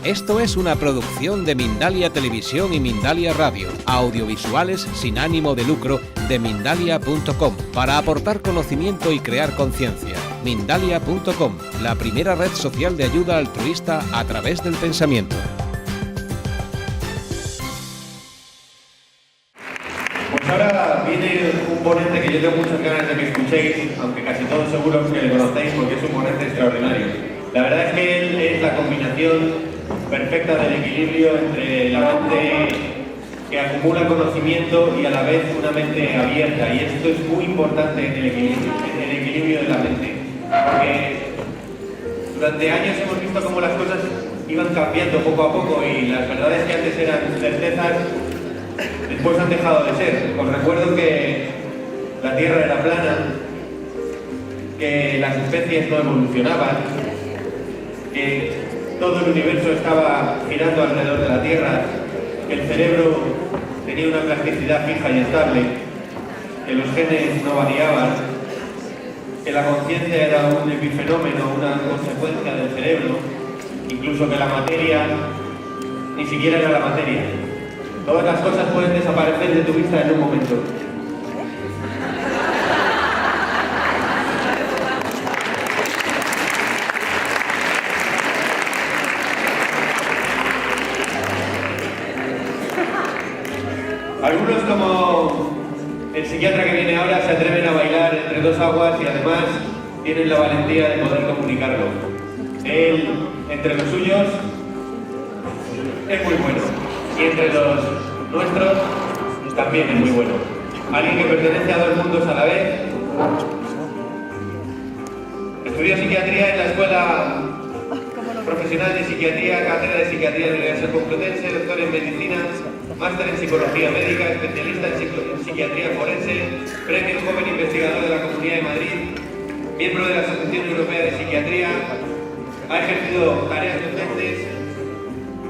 Esto es una producción de Mindalia Televisión y Mindalia Radio, audiovisuales sin ánimo de lucro de Mindalia.com, para aportar conocimiento y crear conciencia. Mindalia.com, la primera red social de ayuda altruista a través del pensamiento. Pues ahora viene un ponente que yo tengo muchas ganas de que escuchéis, aunque casi todos seguros que le conocéis porque es un ponente extraordinario. La verdad es que él es la combinación perfecta del equilibrio entre la mente que acumula conocimiento y a la vez una mente abierta, y esto es muy importante en el equilibrio de la mente, porque durante años hemos visto cómo las cosas iban cambiando poco a poco y las verdades que antes eran certezas después han dejado de ser. Os recuerdo que la Tierra era plana, que las especies no evolucionaban, que todo el universo estaba girando alrededor de la Tierra, que el cerebro tenía una plasticidad fija y estable, que los genes no variaban, que la conciencia era un epifenómeno, una consecuencia del cerebro, incluso que la materia ni siquiera era la materia. Todas las cosas pueden desaparecer de tu vista en un momento. Algunos, como el psiquiatra que viene ahora, se atreven a bailar entre dos aguas y además tienen la valentía de poder comunicarlo. Él, entre los suyos, es muy bueno. Y entre los nuestros, también es muy bueno. Alguien que pertenece a dos mundos a la vez. Estudió psiquiatría en la Escuela Profesional de Psiquiatría, cátedra de Psiquiatría de la Universidad Complutense, doctor en Medicina, máster en Psicología Médica, especialista en Psiquiatría Forense, premio Joven Investigador de la Comunidad de Madrid, miembro de la Asociación Europea de Psiquiatría, ha ejercido tareas docentes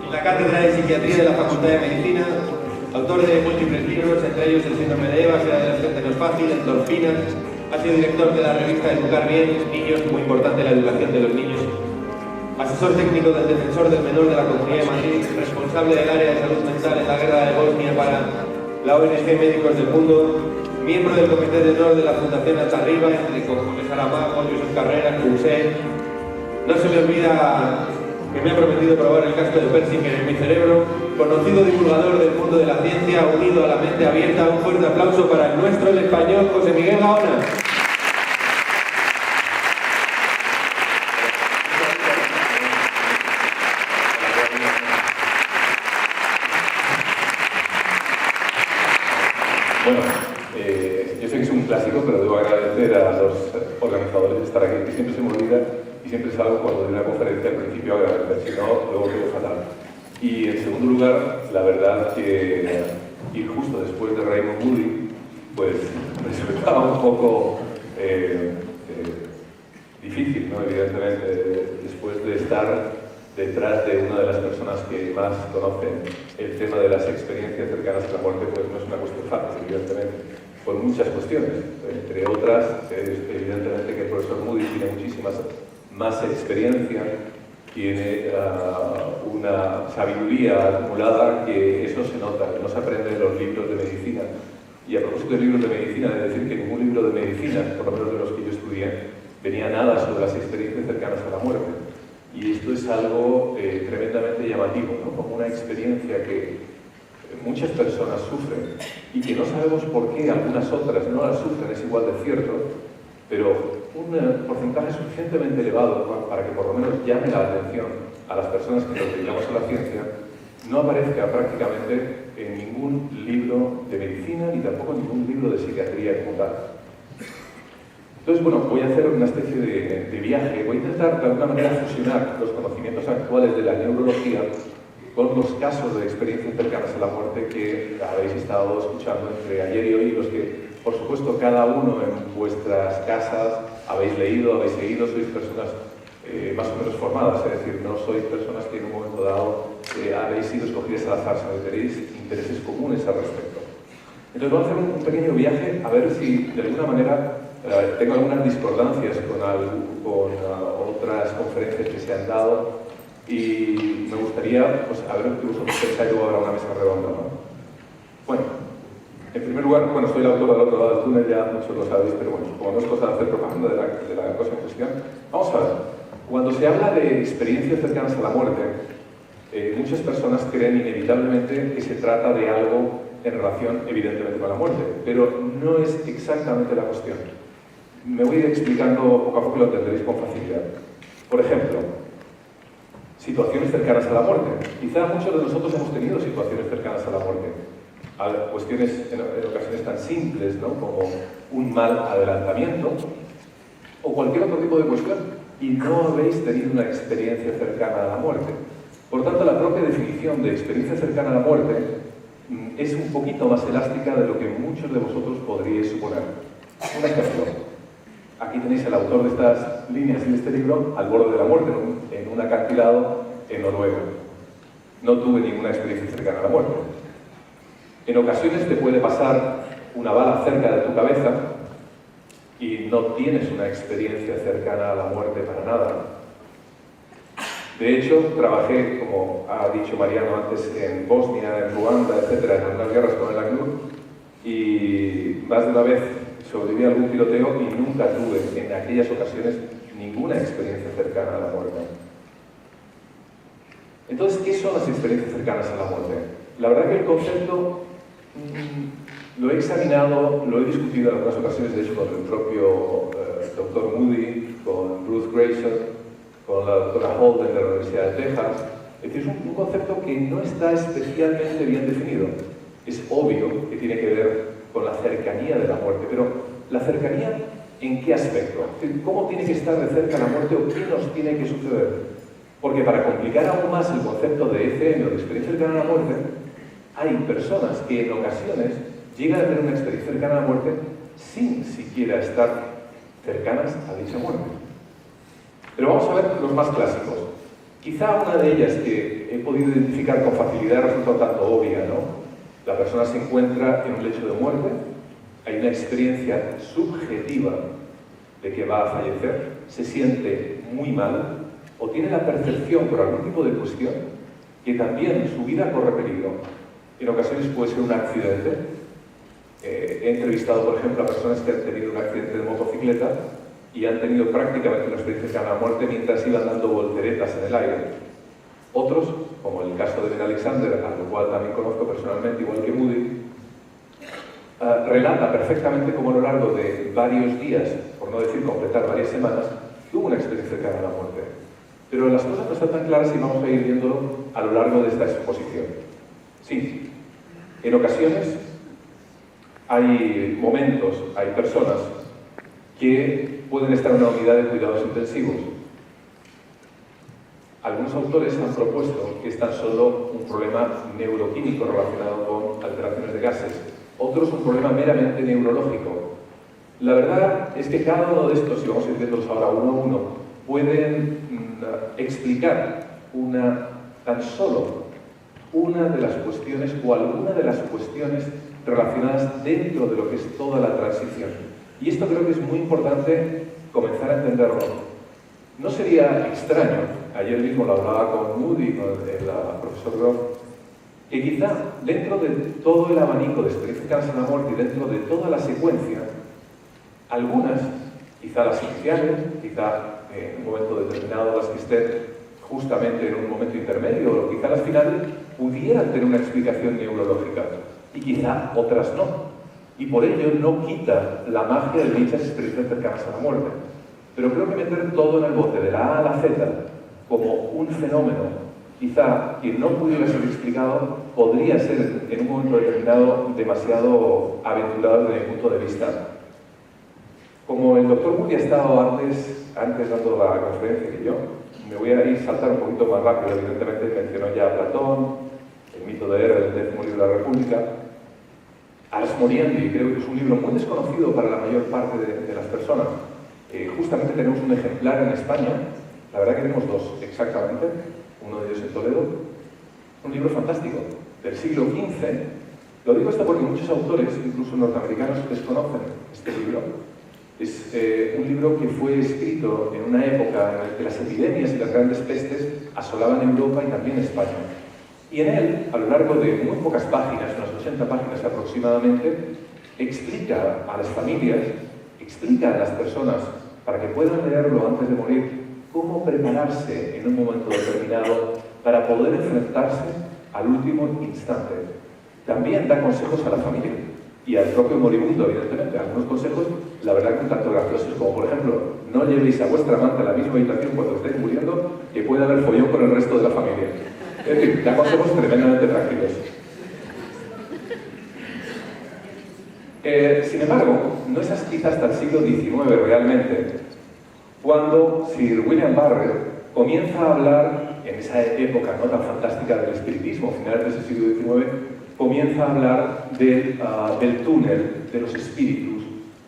en la Cátedra de Psiquiatría de la Facultad de Medicina, autor de múltiples libros, entre ellos El síndrome de Eva, Ser adolescente no es fácil, Endorfinas, ha sido director de la revista Educar Bien, Niños, muy importante la educación de los niños, asesor técnico del Defensor del Menor de la Comunidad de Madrid, responsable del área de salud mental en la guerra de Bosnia para la ONG Médicos del Mundo, miembro del Comité de Honor de la Fundación Altarriba, entre José Saramago, Josep Carreras, Rousset. No se me olvida que me ha prometido probar el casco de Persinger en mi cerebro, conocido divulgador del mundo de la ciencia, unido a la mente abierta. Un fuerte aplauso para el nuestro, el español, José Miguel Gaona. Bueno, yo sé que es un clásico, pero debo agradecer a los organizadores de estar aquí, que siempre se me olvida y siempre salgo cuando doy una conferencia al principio a agradecer, si no, luego quedo fatal. Y en segundo lugar, la verdad que ir justo después de Raymond Moody, pues me resultaba un poco difícil, ¿no? Evidentemente, después de estar detrás de una de las personas que más conocen el tema de las experiencias cercanas a la muerte, pues no es una cuestión fácil, evidentemente, por muchas cuestiones. Entre otras, evidentemente que el profesor Moody tiene muchísimas más experiencia, tiene una sabiduría acumulada que eso se nota, no se aprende en los libros de medicina. Y a propósito de libros de medicina, he de decir que ningún libro de medicina, por lo menos de los que yo estudié, tenía nada sobre las experiencias cercanas a la muerte. Y esto es algo tremendamente llamativo, ¿no? Como una experiencia que muchas personas sufren y que no sabemos por qué algunas otras no la sufren, es igual de cierto, pero un porcentaje suficientemente elevado para que por lo menos llame la atención a las personas que nos dedicamos a la ciencia, no aparezca prácticamente en ningún libro de medicina ni tampoco en ningún libro de psiquiatría como tal. Entonces, bueno, voy a hacer una especie de viaje, voy a intentar de alguna manera fusionar los conocimientos actuales de la neurología con los casos de experiencias cercanas a la muerte que habéis estado escuchando entre ayer y hoy, los que, por supuesto, cada uno en vuestras casas habéis leído, habéis seguido, sois personas más o menos formadas, es decir, no sois personas que en un momento dado habéis sido escogidas al azar, sino que tenéis intereses comunes al respecto. Entonces vamos a hacer un pequeño viaje a ver si de alguna manera tengo algunas discordancias con otras conferencias que se han dado y me gustaría pues, a ver qué vosotros pensáis luego habrá una mesa redonda, ¿no? Bueno, en primer lugar, bueno, soy el autor del otro lado del túnel, ya muchos lo sabéis, pero bueno, como no es cosa de hacer propaganda de la cosa en cuestión, vamos a ver. Cuando se habla de experiencias cercanas a la muerte, muchas personas creen inevitablemente que se trata de algo en relación, evidentemente, con la muerte, pero no es exactamente la cuestión. Me voy a ir explicando poco a poco y lo entenderéis con facilidad. Por ejemplo, situaciones cercanas a la muerte. Quizá muchos de nosotros hemos tenido situaciones cercanas a la muerte. A cuestiones en ocasiones tan simples, ¿no? Como un mal adelantamiento o cualquier otro tipo de cuestión, y no habéis tenido una experiencia cercana a la muerte. Por tanto, la propia definición de experiencia cercana a la muerte es un poquito más elástica de lo que muchos de vosotros podríais suponer. Un ejemplo. Aquí tenéis el autor de estas líneas y de este libro al borde de la muerte, en un acantilado en Noruega. No tuve ninguna experiencia cercana a la muerte. En ocasiones te puede pasar una bala cerca de tu cabeza y no tienes una experiencia cercana a la muerte para nada. De hecho, trabajé, como ha dicho Mariano antes, en Bosnia, en Ruanda, etc., en algunas guerras con el ACNUR, y más de una vez sobreviví a algún tiroteo y nunca tuve en aquellas ocasiones ninguna experiencia cercana a la muerte. Entonces, ¿qué son las experiencias cercanas a la muerte? La verdad que el concepto lo he examinado, lo he discutido en algunas ocasiones, de hecho, con el propio Dr. Moody, con Ruth Grayson, con la doctora Holden de la Universidad de Texas. Es decir, es un concepto que no está especialmente bien definido. Es obvio que tiene que ver con la cercanía de la muerte, pero ¿la cercanía en qué aspecto? Es decir, ¿cómo tiene que estar de cerca la muerte o qué nos tiene que suceder? Porque para complicar aún más el concepto de ECM o de experiencia cercana a la muerte, hay personas que en ocasiones llegan a tener una experiencia cercana a la muerte sin siquiera estar cercanas a dicha muerte. Pero vamos a ver los más clásicos. Quizá una de ellas que he podido identificar con facilidad resulta un tanto obvia, ¿no? La persona se encuentra en un lecho de muerte, hay una experiencia subjetiva de que va a fallecer, se siente muy mal o tiene la percepción por algún tipo de cuestión que también su vida corre peligro. En ocasiones puede ser un accidente. He entrevistado, por ejemplo, a personas que han tenido un accidente de motocicleta y han tenido prácticamente una experiencia cercana a la muerte mientras iban dando volteretas en el aire. Otros, como el caso de Ben Alexander, a lo cual también conozco personalmente, igual que Moody, relata perfectamente cómo a lo largo de varios días, por no decir completar varias semanas, tuvo una experiencia cercana a la muerte. Pero las cosas no están tan claras y vamos a ir viéndolo a lo largo de esta exposición. Sí, en ocasiones hay momentos, hay personas que pueden estar en una unidad de cuidados intensivos. Algunos autores han propuesto que es tan solo un problema neuroquímico relacionado con alteraciones de gases, otros un problema meramente neurológico. La verdad es que cada uno de estos, y vamos a ir viéndolos ahora uno a uno, pueden explicar tan solo una de las cuestiones o alguna de las cuestiones relacionadas dentro de lo que es toda la transición. Y esto creo que es muy importante comenzar a entenderlo. No sería extraño, ayer mismo lo hablaba con Moody, con el profesor Groff, que quizá dentro de todo el abanico de experiencias cercanas a la muerte y dentro de toda la secuencia, algunas, quizá las iniciales, quizá en un momento determinado las que estén justamente en un momento intermedio, o quizá las finales, pudieran tener una explicación neurológica, y quizá otras no. Y por ello no quita la magia de dichas experiencias cercanas a la muerte. Pero creo que meter todo en el bote, de la A a la Z, como un fenómeno, quizá que no pudiera ser explicado, podría ser en un momento determinado demasiado aventurado desde mi punto de vista. Como el doctor Moody ha estado antes dando la conferencia que yo, me voy a ir saltar un poquito más rápido. Evidentemente mencionó ya a Platón, el mito de Hera, el 10º libro de la República. Ars Moriendi, creo que es un libro muy desconocido para la mayor parte de las personas. Justamente tenemos un ejemplar en España, la verdad que tenemos dos exactamente, uno de ellos en Toledo, un libro fantástico, del siglo XV. Lo digo esto porque muchos autores, incluso norteamericanos, desconocen este libro. Es un libro que fue escrito en una época en la que las epidemias y las grandes pestes asolaban Europa y también España. Y en él, a lo largo de muy pocas páginas, unas 80 páginas aproximadamente, explica a las familias, explica a las personas, para que puedan leerlo antes de morir, cómo prepararse en un momento determinado para poder enfrentarse al último instante. También da consejos a la familia y al propio moribundo, evidentemente. Algunos consejos, la verdad, que un tanto graciosos, como por ejemplo, no llevéis a vuestra amante a la misma habitación cuando estéis muriendo, que puede haber follón con el resto de la familia. Es decir, da consejos tremendamente prácticos. Sin embargo, no es quizás hasta el siglo XIX realmente cuando Sir William Barrett comienza a hablar, en esa época no tan fantástica del espiritismo, finales de ese siglo XIX, comienza a hablar del túnel, de los espíritus,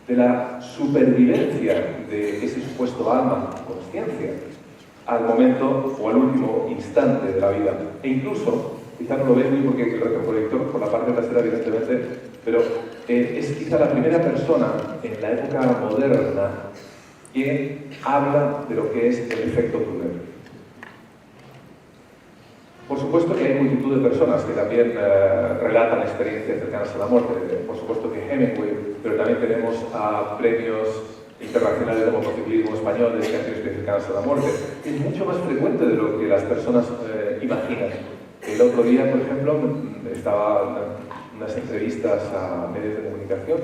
de la supervivencia de ese supuesto alma, conciencia, al momento o al último instante de la vida. E incluso, quizá no lo veis muy porque el retroproyector por la parte trasera evidentemente, pero es quizá la primera persona en la época moderna que habla de lo que es el efecto túnel. Por supuesto que hay multitud de personas que también relatan experiencias cercanas a la muerte. Por supuesto que Hemingway, pero también tenemos a premios internacionales de motociclismo españoles que han tenido experiencias cercanas a la muerte. Es mucho más frecuente de lo que las personas imaginan. El otro día, por ejemplo, estaba en unas entrevistas a medios de comunicación.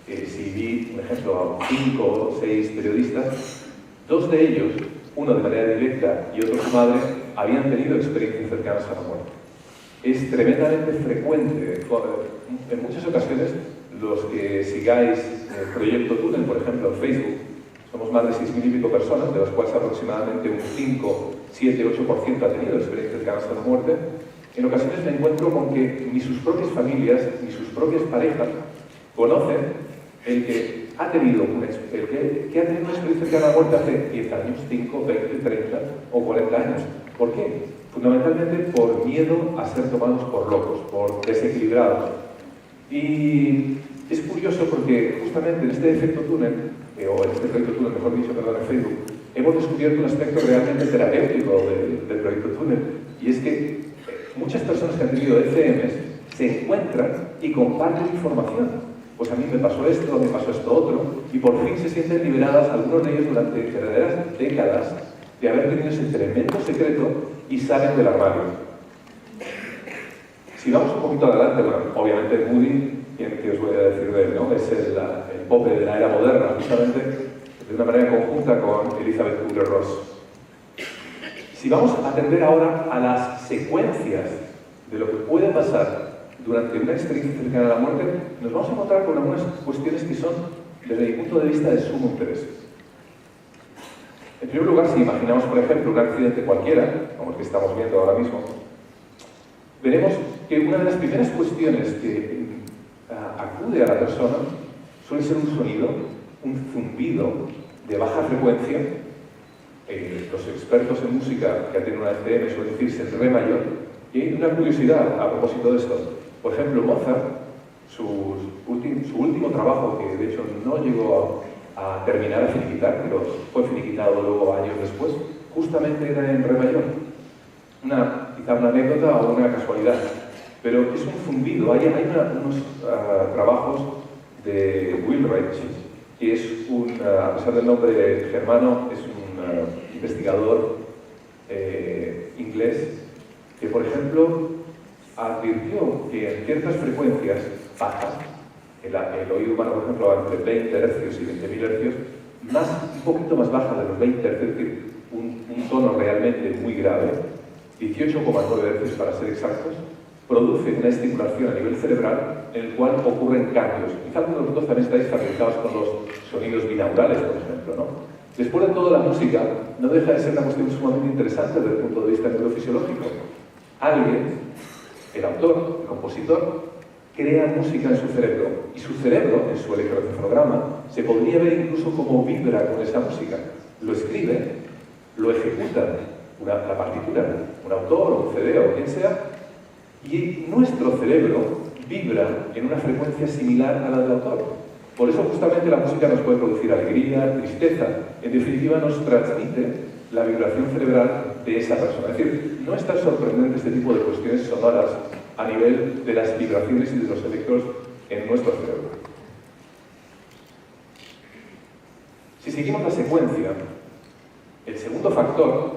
Si vi, por ejemplo, a 5 o 6 periodistas, 2 de ellos, uno de manera directa y otro su madre, habían tenido experiencias cercanas a la muerte. Es tremendamente frecuente, en muchas ocasiones, los que sigáis el proyecto Túnel, por ejemplo, en Facebook, somos más de 6.000 y pico personas, de las cuales aproximadamente un 5, 7, 8% ha tenido experiencias cercanas a la muerte. En ocasiones me encuentro con que ni sus propias familias, ni sus propias parejas conocen el que ha tenido una experiencia cercana a la muerte hace 10 años, 5, 20, 30 o 40 años. ¿Por qué? Fundamentalmente por miedo a ser tomados por locos, por desequilibrados. Y es curioso porque justamente en este efecto túnel, o en este proyecto túnel, mejor dicho, perdón, en Facebook, hemos descubierto un aspecto realmente terapéutico del proyecto túnel, y es que muchas personas que han tenido ECMs se encuentran y comparten información. Pues a mí me pasó esto otro, y por fin se sienten liberadas, algunos de ellos durante verdaderas décadas, de haber tenido ese tremendo secreto y salen del armario. Si vamos un poquito adelante, bueno, obviamente Moody, ¿qué os voy a decir de él, no? Es el pope de la era moderna, justamente, de una manera conjunta con Elizabeth Kubler-Ross. Si vamos a atender ahora a las secuencias de lo que puede pasar durante una experiencia cercana a la muerte, nos vamos a encontrar con algunas cuestiones que son, desde mi punto de vista, de sumo interés. En primer lugar, si imaginamos, por ejemplo, un accidente cualquiera, como el que estamos viendo ahora mismo, veremos que una de las primeras cuestiones que acude a la persona suele ser un sonido, un zumbido de baja frecuencia. Los expertos en música que tienen una ECM suelen decirse el re mayor. Y hay una curiosidad a propósito de esto. Por ejemplo, Mozart, su último trabajo, que de hecho no llegó a terminar, a finiquitar, pero fue finiquitado luego años después, justamente era en re mayor. Quizá una anécdota o una casualidad, pero es un zumbido. Hay unos trabajos de Wilrich, que es a pesar del nombre germano, es un investigador inglés, que por ejemplo advirtió que en ciertas frecuencias bajas, el oído humano, por ejemplo, entre 20 Hz y 20.000 Hz, un poquito más baja de los 20 Hz, es decir, un tono realmente muy grave, 18,9 Hz para ser exactos, produce una estimulación a nivel cerebral en el cual ocurren cambios. Quizá algunos de vosotros también estáis familiarizados con los sonidos binaurales, por ejemplo, ¿no? Después de todo, la música no deja de ser una cuestión sumamente interesante desde el punto de vista neurofisiológico. Alguien, el autor, el compositor, crea música en su cerebro, y su cerebro, en su electroencefalograma, se podría ver incluso cómo vibra con esa música. Lo escribe, lo ejecuta, la partitura, un autor o un CD o quien sea, y nuestro cerebro vibra en una frecuencia similar a la del autor. Por eso justamente la música nos puede producir alegría, tristeza, en definitiva nos transmite la vibración cerebral de esa persona. Es decir, no es tan sorprendente este tipo de cuestiones sonoras a nivel de las vibraciones y de los efectos en nuestro cerebro. Si seguimos la secuencia, el segundo factor,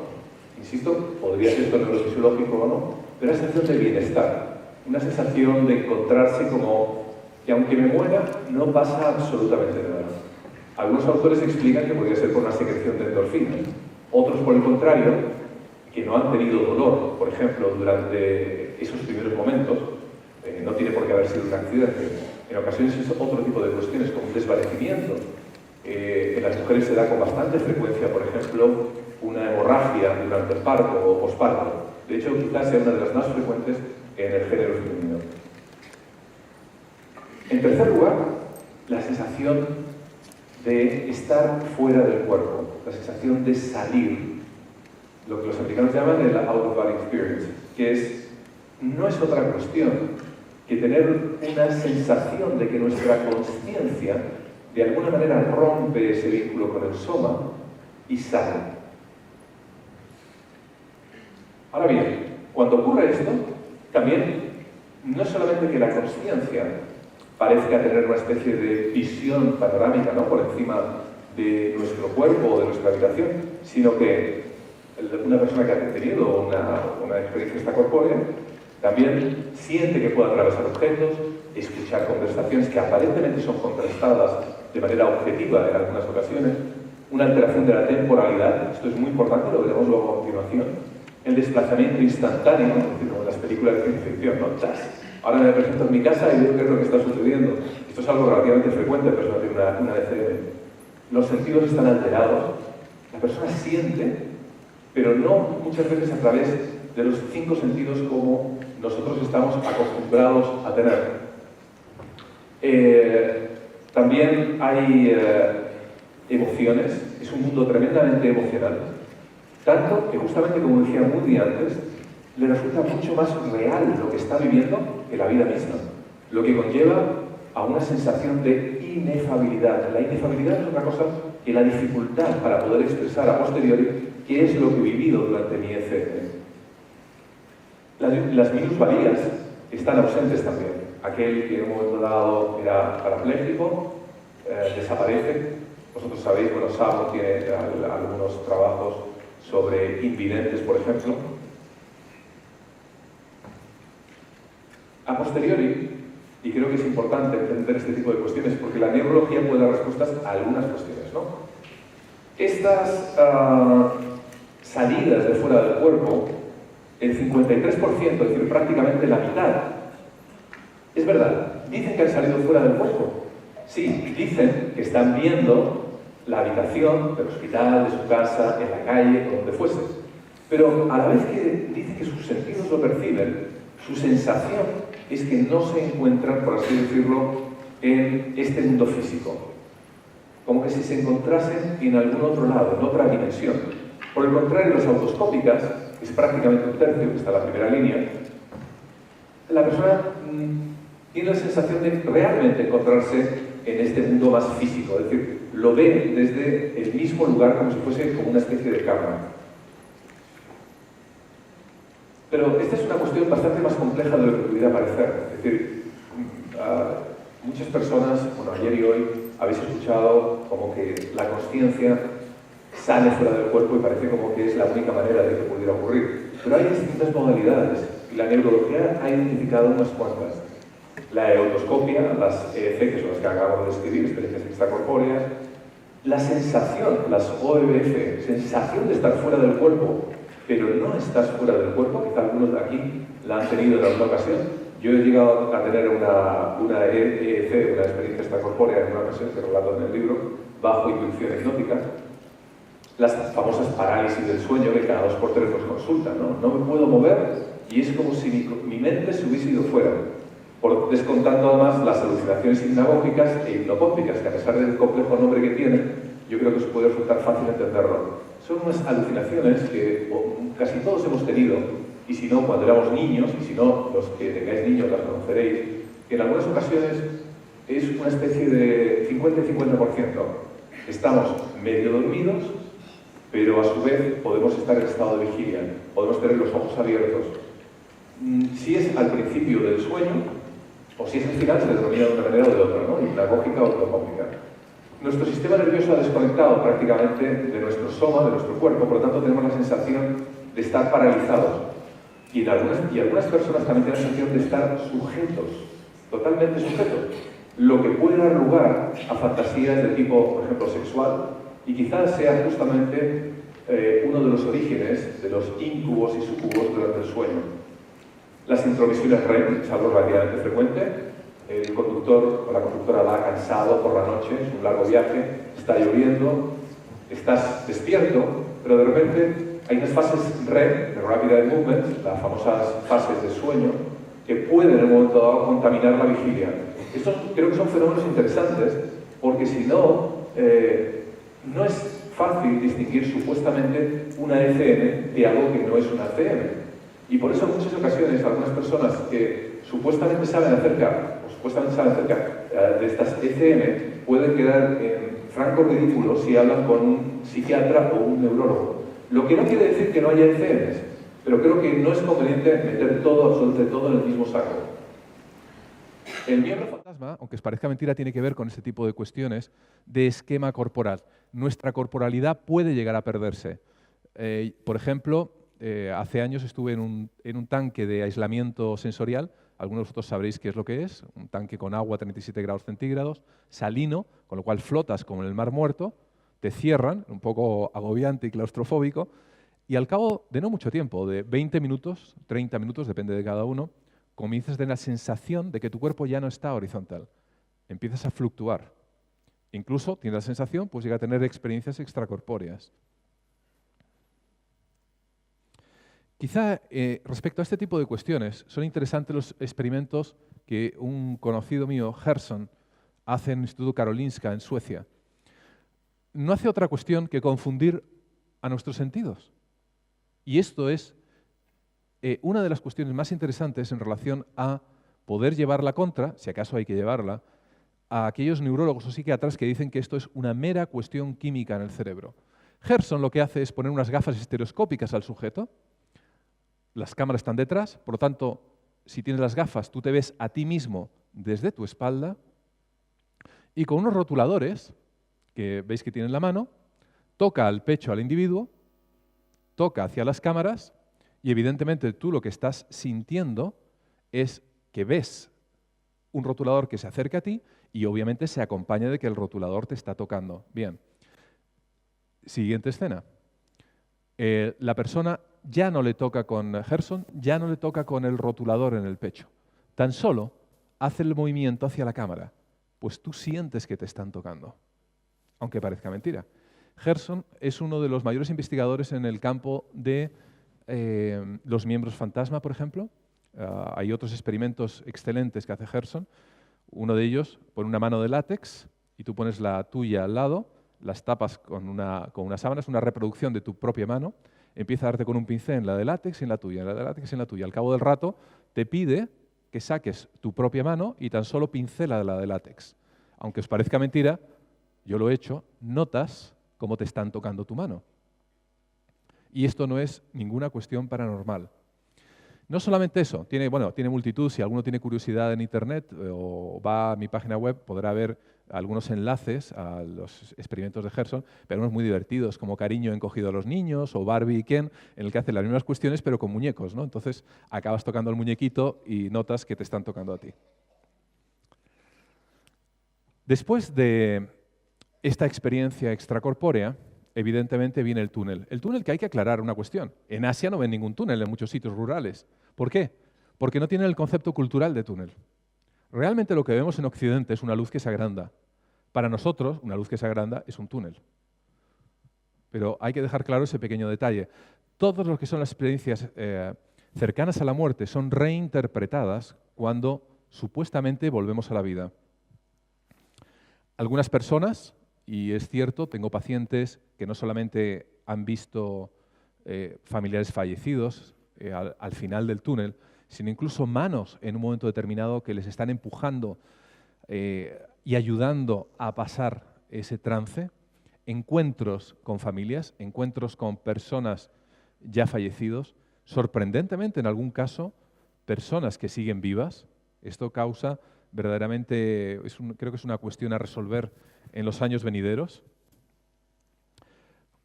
insisto, podría ser esto neurofisiológico o no, pero es la sensación de bienestar, una sensación de encontrarse como que aunque me muera, no pasa absolutamente nada. Algunos autores explican que podría ser por una secreción de endorfinas, otros por el contrario, que no han tenido dolor, por ejemplo, durante esos primeros momentos, no tiene por qué haber sido un accidente. En ocasiones es otro tipo de cuestiones, como un desvanecimiento. En las mujeres se da con bastante frecuencia, por ejemplo, una hemorragia durante el parto o posparto. De hecho, quizás sea una de las más frecuentes en el género femenino. En tercer lugar, la sensación de estar fuera del cuerpo, la sensación de salir, lo que los americanos llaman el out-of-body experience, que no es otra cuestión que tener una sensación de que nuestra consciencia de alguna manera rompe ese vínculo con el soma y sale. Ahora bien, cuando ocurre esto, también no es solamente que la consciencia parezca tener una especie de visión panorámica, ¿no?, por encima de nuestro cuerpo o de nuestra habitación, sino que una persona que ha tenido una experiencia extracorpórea también siente que puede atravesar objetos, escuchar conversaciones que aparentemente son contrastadas de manera objetiva en algunas ocasiones, una alteración de la temporalidad, esto es muy importante, lo veremos luego a continuación, el desplazamiento instantáneo, como en las películas de ciencia ficción, ¿no? ¡Chas! Ahora me presento en mi casa y veo qué es lo que está sucediendo. Esto es algo relativamente frecuente en personas que tienen una DCM. Los sentidos están alterados, la persona siente, pero no muchas veces a través de los 5 sentidos como nosotros estamos acostumbrados a tener. También hay emociones, es un mundo tremendamente emocional, tanto que justamente como decía Moody antes, le resulta mucho más real lo que está viviendo que la vida misma, lo que conlleva a una sensación de inefabilidad. La inefabilidad es otra cosa que la dificultad para poder expresar a posteriori qué es lo que he vivido durante mi ECM. Las minusvalías están ausentes también. Aquel que en un momento dado era parapléjico, desaparece. Vosotros sabéis, bueno, Sabo tiene algunos trabajos sobre invidentes, por ejemplo. A posteriori, y creo que es importante entender este tipo de cuestiones, porque la neurología puede dar respuestas a algunas cuestiones, ¿no? Estas salidas de fuera del cuerpo, el 53%, es decir, prácticamente la mitad, es verdad, dicen que han salido fuera del cuerpo. Sí, dicen que están viendo la habitación del hospital, de su casa, en la calle, o donde fuese. Pero a la vez que dicen que sus sentidos lo perciben, su sensación es que no se encuentran, por así decirlo, en este mundo físico. Como que si se encontrasen en algún otro lado, en otra dimensión. Por el contrario, las autoscópicas, que es prácticamente un tercio, que está en la primera línea, la persona tiene la sensación de realmente encontrarse en este mundo más físico, es decir, lo ve desde el mismo lugar como si fuese como una especie de karma. Pero esta es una cuestión bastante más compleja de lo que pudiera parecer. Es decir, muchas personas, bueno, ayer y hoy, habéis escuchado como que la consciencia sale fuera del cuerpo y parece como que es la única manera de que pudiera ocurrir. Pero hay distintas modalidades y la neurología ha identificado unas cuantas. La eotoscopia, las EEC, que son las que acabamos de describir, experiencias extracorpóreas, la sensación, las OEBF, sensación de estar fuera del cuerpo, pero no estás fuera del cuerpo, quizá algunos de aquí la han tenido en alguna ocasión. Yo he llegado a tener una EEC, una experiencia extracorpórea en una ocasión, que relato en el libro, bajo inducción hipnótica. Las famosas parálisis del sueño que cada 2x3 nos consultan, ¿no? No me puedo mover y es como si mi mente se hubiese ido fuera. Por descontando además las alucinaciones hipnagógicas e hipnopómpicas, que a pesar del complejo nombre que tienen, yo creo que os puede resultar fácil entenderlo. Son unas alucinaciones que casi todos hemos tenido, y si no, cuando éramos niños, y si no, los que tengáis niños las conoceréis, que en algunas ocasiones es una especie de 50 y 50%. Estamos medio dormidos, pero a su vez podemos estar en estado de vigilia, podemos tener los ojos abiertos. Si es al principio del sueño, o si es al final, se denomina de una manera o de otra, ¿no? Hipnagógica o autocómica. Nuestro sistema nervioso ha desconectado prácticamente de nuestro soma, de nuestro cuerpo, por lo tanto tenemos la sensación de estar paralizados. Y algunas personas también tienen la sensación de estar sujetos, totalmente sujetos, lo que puede dar lugar a fantasías de tipo, por ejemplo, sexual, y quizás sea justamente uno de los orígenes de los incubos y sucubos durante el sueño. Las intromisiones REM es algo relativamente frecuente. El conductor o la conductora va cansado por la noche, es un largo viaje, está lloviendo, estás despierto, pero de repente hay unas fases REM, de Rapid Eye Movement, las famosas fases de sueño, que pueden en un momento dado contaminar la vigilia. Estos creo que son fenómenos interesantes, porque si no, no es fácil distinguir supuestamente una ECM de algo que no es una ECM. Y por eso en muchas ocasiones algunas personas que supuestamente saben acerca de estas ECM pueden quedar en franco ridículo si hablan con un psiquiatra o un neurólogo. Lo que no quiere decir que no haya ECMs, pero creo que no es conveniente meter todo, absolutamente todo en el mismo saco. El miembro fantasma, aunque os parezca mentira, tiene que ver con ese tipo de cuestiones de esquema corporal. Nuestra corporalidad puede llegar a perderse. Por ejemplo, hace años estuve en un tanque de aislamiento sensorial. Algunos de vosotros sabréis qué es lo que es. Un tanque con agua a 37 grados centígrados, salino, con lo cual flotas como en el Mar Muerto, te cierran, un poco agobiante y claustrofóbico, y al cabo de no mucho tiempo, de 20 minutos, 30 minutos, depende de cada uno, comienzas a tener la sensación de que tu cuerpo ya no está horizontal. Empiezas a fluctuar. Incluso tienes la sensación, pues llega a tener experiencias extracorpóreas. Quizá respecto a este tipo de cuestiones son interesantes los experimentos que un conocido mío, Gerson, hace en el Instituto Karolinska en Suecia. No hace otra cuestión que confundir a nuestros sentidos. Y esto es una de las cuestiones más interesantes en relación a poder llevar la contra, si acaso hay que llevarla, a aquellos neurólogos o psiquiatras que dicen que esto es una mera cuestión química en el cerebro. Gerson lo que hace es poner unas gafas estereoscópicas al sujeto. Las cámaras están detrás, por lo tanto, si tienes las gafas, tú te ves a ti mismo desde tu espalda y con unos rotuladores, que veis que tiene en la mano, toca al pecho al individuo, toca hacia las cámaras y evidentemente tú lo que estás sintiendo es que ves un rotulador que se acerca a ti y obviamente se acompaña de que el rotulador te está tocando. Bien. Siguiente escena. La persona ya no le toca con Gerson, ya no le toca con el rotulador en el pecho. Tan solo hace el movimiento hacia la cámara, pues tú sientes que te están tocando, aunque parezca mentira. Gerson es uno de los mayores investigadores en el campo de los miembros fantasma, por ejemplo. Hay otros experimentos excelentes que hace Gerson. Uno de ellos pone una mano de látex y tú pones la tuya al lado, las tapas con una sábana, es una reproducción de tu propia mano, empieza a darte con un pincel en la de látex y en la tuya, en la de látex y en la tuya. Al cabo del rato te pide que saques tu propia mano y tan solo pincela la de látex. Aunque os parezca mentira, yo lo he hecho, notas cómo te están tocando tu mano. Y esto no es ninguna cuestión paranormal. No solamente eso, tiene multitud. Si alguno tiene curiosidad en Internet o va a mi página web, podrá ver algunos enlaces a los experimentos de Gerson, pero unos muy divertidos, como Cariño encogido a los niños o Barbie y Ken, en el que hace las mismas cuestiones, pero con muñecos, ¿no? Entonces acabas tocando el muñequito y notas que te están tocando a ti. Después de esta experiencia extracorpórea, evidentemente viene el túnel. El túnel, que hay que aclarar una cuestión. En Asia no ven ningún túnel en muchos sitios rurales. ¿Por qué? Porque no tienen el concepto cultural de túnel. Realmente lo que vemos en Occidente es una luz que se agranda. Para nosotros, una luz que se agranda es un túnel. Pero hay que dejar claro ese pequeño detalle. Todos los que son las experiencias cercanas a la muerte son reinterpretadas cuando supuestamente volvemos a la vida. Algunas personas, y es cierto, tengo pacientes que no solamente han visto familiares fallecidos al final del túnel, sino incluso manos en un momento determinado que les están empujando y ayudando a pasar ese trance, encuentros con familias, encuentros con personas ya fallecidos, sorprendentemente en algún caso, personas que siguen vivas. Esto causa verdaderamente, creo que es una cuestión a resolver en los años venideros.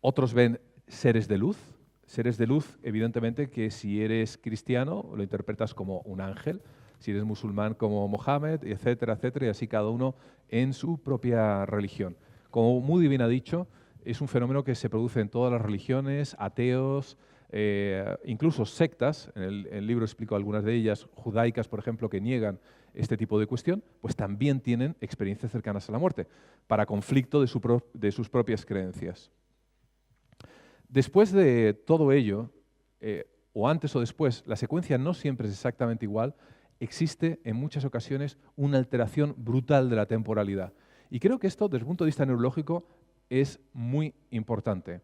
Otros ven seres de luz. Seres de luz, evidentemente, que si eres cristiano lo interpretas como un ángel, si eres musulmán como Mohammed, etcétera, etcétera, y así cada uno en su propia religión. Como muy bien ha dicho, es un fenómeno que se produce en todas las religiones, ateos, incluso sectas. En el libro explico algunas de ellas, judaicas, por ejemplo, que niegan este tipo de cuestión, pues también tienen experiencias cercanas a la muerte, para conflicto de sus propias creencias. Después de todo ello, o antes o después, la secuencia no siempre es exactamente igual, existe en muchas ocasiones una alteración brutal de la temporalidad. Y creo que esto, desde el punto de vista neurológico, es muy importante.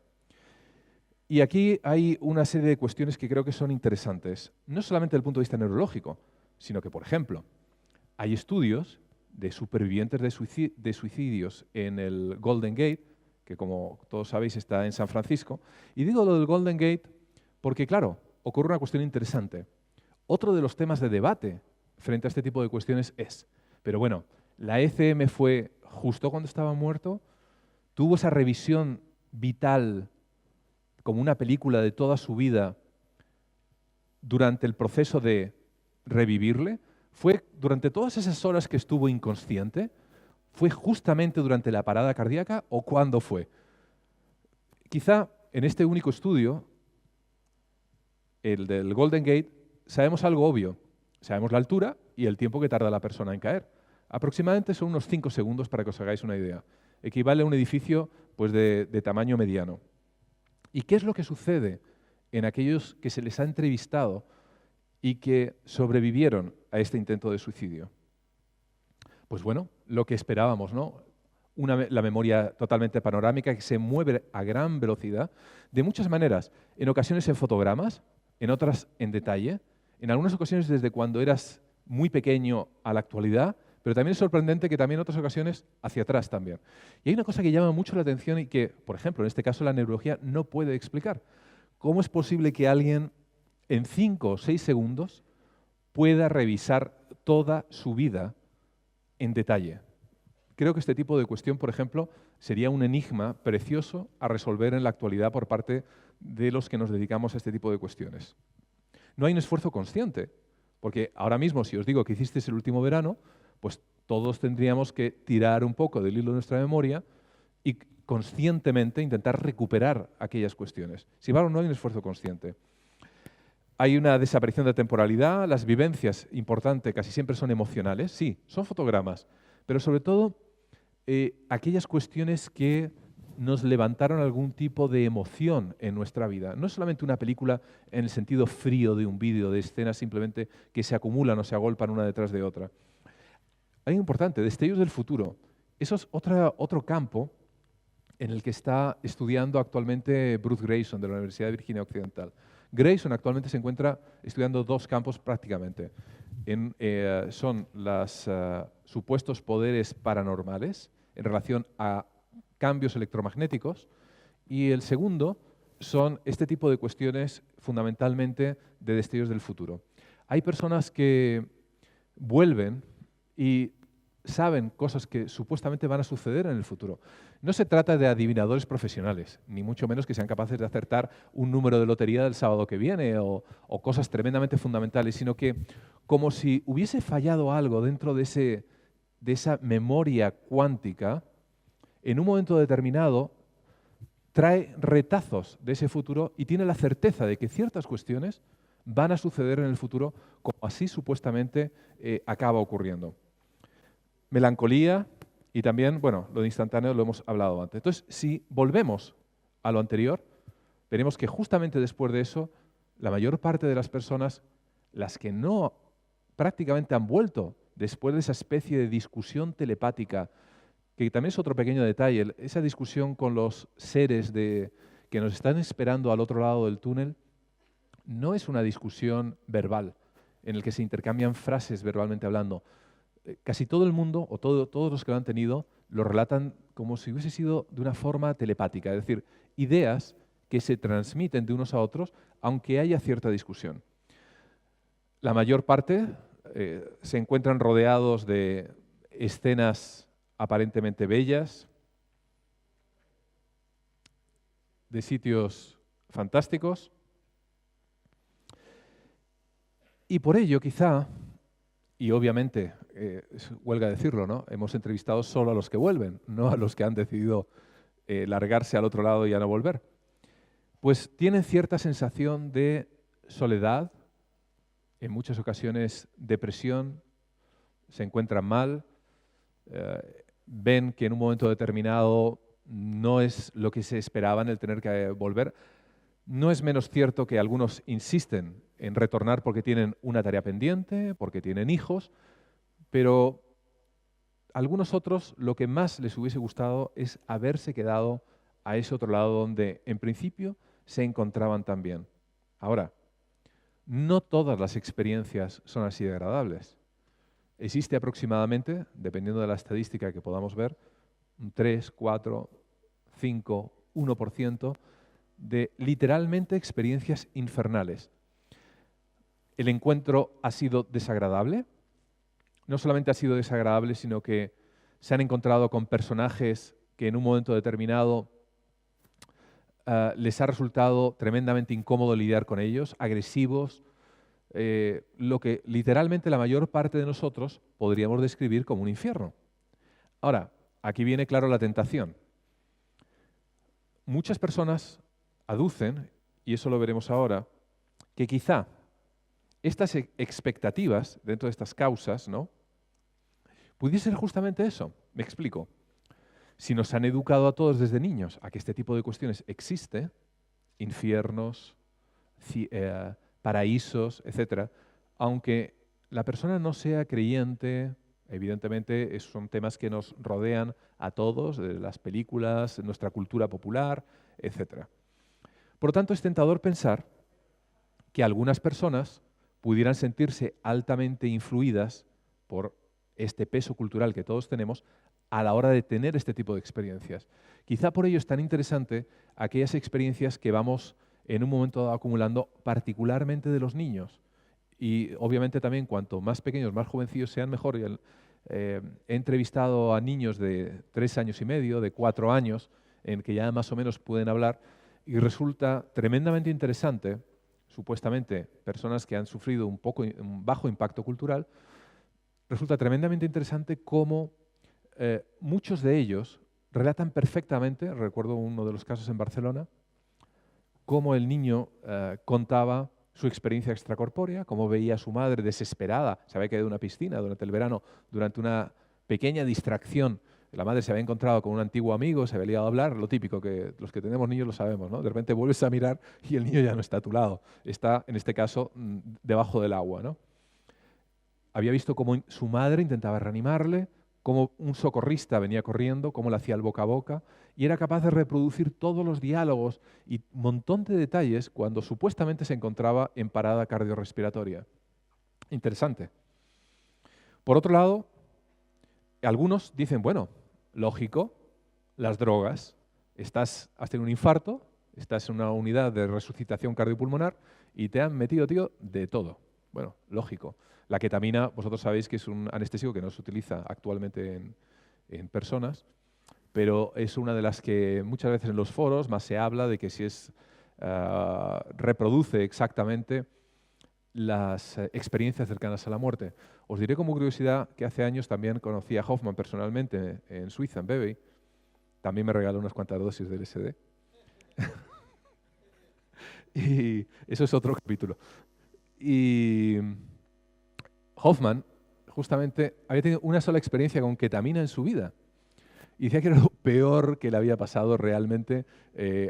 Y aquí hay una serie de cuestiones que creo que son interesantes, no solamente desde el punto de vista neurológico, sino que, por ejemplo, hay estudios de supervivientes de suicidios en el Golden Gate, que como todos sabéis está en San Francisco. Y digo lo del Golden Gate porque, claro, ocurre una cuestión interesante. Otro de los temas de debate frente a este tipo de cuestiones es, pero bueno, ¿la ECM fue justo cuando estaba muerto? ¿Tuvo esa revisión vital como una película de toda su vida durante el proceso de revivirle? ¿Fue durante todas esas horas que estuvo inconsciente? ¿Fue justamente durante la parada cardíaca o cuándo fue? Quizá en este único estudio, el del Golden Gate, sabemos algo obvio. Sabemos la altura y el tiempo que tarda la persona en caer. Aproximadamente son unos 5 segundos para que os hagáis una idea. Equivale a un edificio pues, de tamaño mediano. ¿Y qué es lo que sucede en aquellos que se les ha entrevistado y que sobrevivieron a este intento de suicidio? Pues bueno, lo que esperábamos, ¿no? La memoria totalmente panorámica que se mueve a gran velocidad, de muchas maneras, en ocasiones en fotogramas, en otras en detalle, en algunas ocasiones desde cuando eras muy pequeño a la actualidad, pero también es sorprendente que también en otras ocasiones hacia atrás también. Y hay una cosa que llama mucho la atención y que, por ejemplo, en este caso la neurología no puede explicar. ¿Cómo es posible que alguien en 5 o 6 segundos pueda revisar toda su vida en detalle? Creo que este tipo de cuestión, por ejemplo, sería un enigma precioso a resolver en la actualidad por parte de los que nos dedicamos a este tipo de cuestiones. No hay un esfuerzo consciente, porque ahora mismo, si os digo que hicisteis el último verano, pues todos tendríamos que tirar un poco del hilo de nuestra memoria y conscientemente intentar recuperar aquellas cuestiones. Sin embargo, no hay un esfuerzo consciente. Hay una desaparición de temporalidad, las vivencias, importante, casi siempre son emocionales, sí, son fotogramas, pero sobre todo aquellas cuestiones que nos levantaron algún tipo de emoción en nuestra vida. No es solamente una película en el sentido frío de un vídeo, de escenas simplemente que se acumulan o se agolpan una detrás de otra. Hay importante, destellos del futuro. Eso es otro campo en el que está estudiando actualmente Bruce Greyson de la Universidad de Virginia Occidental. Greyson actualmente se encuentra estudiando 2 campos prácticamente. Son los supuestos poderes paranormales en relación a cambios electromagnéticos y el segundo son este tipo de cuestiones fundamentalmente de destellos del futuro. Hay personas que vuelven y saben cosas que supuestamente van a suceder en el futuro. No se trata de adivinadores profesionales, ni mucho menos que sean capaces de acertar un número de lotería del sábado que viene o cosas tremendamente fundamentales, sino que como si hubiese fallado algo dentro de esa memoria cuántica, en un momento determinado trae retazos de ese futuro y tiene la certeza de que ciertas cuestiones van a suceder en el futuro como así supuestamente acaba ocurriendo. Melancolía y también, bueno, lo de instantáneo lo hemos hablado antes. Entonces, si volvemos a lo anterior, veremos que justamente después de eso, la mayor parte de las personas, las que no prácticamente han vuelto después de esa especie de discusión telepática, que también es otro pequeño detalle, esa discusión con los seres que nos están esperando al otro lado del túnel, no es una discusión verbal, en el que se intercambian frases verbalmente hablando. casi todo el mundo, o todos los que lo han tenido, lo relatan como si hubiese sido de una forma telepática, es decir, ideas que se transmiten de unos a otros, aunque haya cierta discusión. La mayor parte se encuentran rodeados de escenas aparentemente bellas, de sitios fantásticos, y por ello quizá, y obviamente, huelga decirlo, ¿no? Hemos entrevistado solo a los que vuelven, no a los que han decidido largarse al otro lado y ya no volver, pues tienen cierta sensación de soledad, en muchas ocasiones depresión, se encuentran mal, ven que en un momento determinado no es lo que se esperaban el tener que volver. No es menos cierto que algunos insisten en retornar porque tienen una tarea pendiente, porque tienen hijos, pero algunos otros lo que más les hubiese gustado es haberse quedado a ese otro lado donde en principio se encontraban también. Ahora, no todas las experiencias son así de agradables. Existe aproximadamente, dependiendo de la estadística que podamos ver, un 3, 4, 5, 1% de literalmente experiencias infernales. El encuentro ha sido desagradable. No solamente ha sido desagradable, sino que se han encontrado con personajes que en un momento determinado les ha resultado tremendamente incómodo lidiar con ellos, agresivos, lo que literalmente la mayor parte de nosotros podríamos describir como un infierno. Ahora, aquí viene claro la tentación. Muchas personas aducen, y eso lo veremos ahora, que quizá estas expectativas dentro de estas causas, ¿no?, pudiese ser justamente eso. Me explico. Si nos han educado a todos desde niños a que este tipo de cuestiones existe, infiernos, paraísos, etc., aunque la persona no sea creyente, evidentemente son temas que nos rodean a todos, de las películas, nuestra cultura popular, etc. Por lo tanto, es tentador pensar que algunas personas pudieran sentirse altamente influidas por este peso cultural que todos tenemos a la hora de tener este tipo de experiencias. Quizá por ello es tan interesante aquellas experiencias que vamos en un momento dado acumulando, particularmente de los niños. Y obviamente también cuanto más pequeños, más jovencillos sean, mejor. He entrevistado a niños de 3 años y medio, de 4 años, en que ya más o menos pueden hablar, y resulta tremendamente interesante, supuestamente personas que han sufrido un bajo impacto cultural, resulta tremendamente interesante cómo muchos de ellos relatan perfectamente, recuerdo uno de los casos en Barcelona, cómo el niño contaba su experiencia extracorpórea, cómo veía a su madre desesperada, se había caído en una piscina durante el verano, durante una pequeña distracción. La madre se había encontrado con un antiguo amigo, se había liado a hablar, lo típico, que los que tenemos niños lo sabemos, ¿no? De repente vuelves a mirar y el niño ya no está a tu lado, está, en este caso, debajo del agua, ¿no? Había visto cómo su madre intentaba reanimarle, cómo un socorrista venía corriendo, cómo le hacía el boca a boca, y era capaz de reproducir todos los diálogos y un montón de detalles cuando supuestamente se encontraba en parada cardiorrespiratoria. Interesante. Por otro lado, algunos dicen, bueno, lógico, las drogas, has tenido un infarto, estás en una unidad de resucitación cardiopulmonar y te han metido, tío, de todo. Bueno, lógico. La ketamina, vosotros sabéis que es un anestésico que no se utiliza actualmente en personas, pero es una de las que muchas veces en los foros más se habla de que si reproduce exactamente las experiencias cercanas a la muerte. Os diré como curiosidad que hace años también conocí a Hoffman personalmente en Suiza, en Vevey. También me regaló unas cuantas dosis de LSD. Y eso es otro capítulo. Y Hoffman justamente había tenido una sola experiencia con ketamina en su vida. Y decía que era lo peor que le había pasado realmente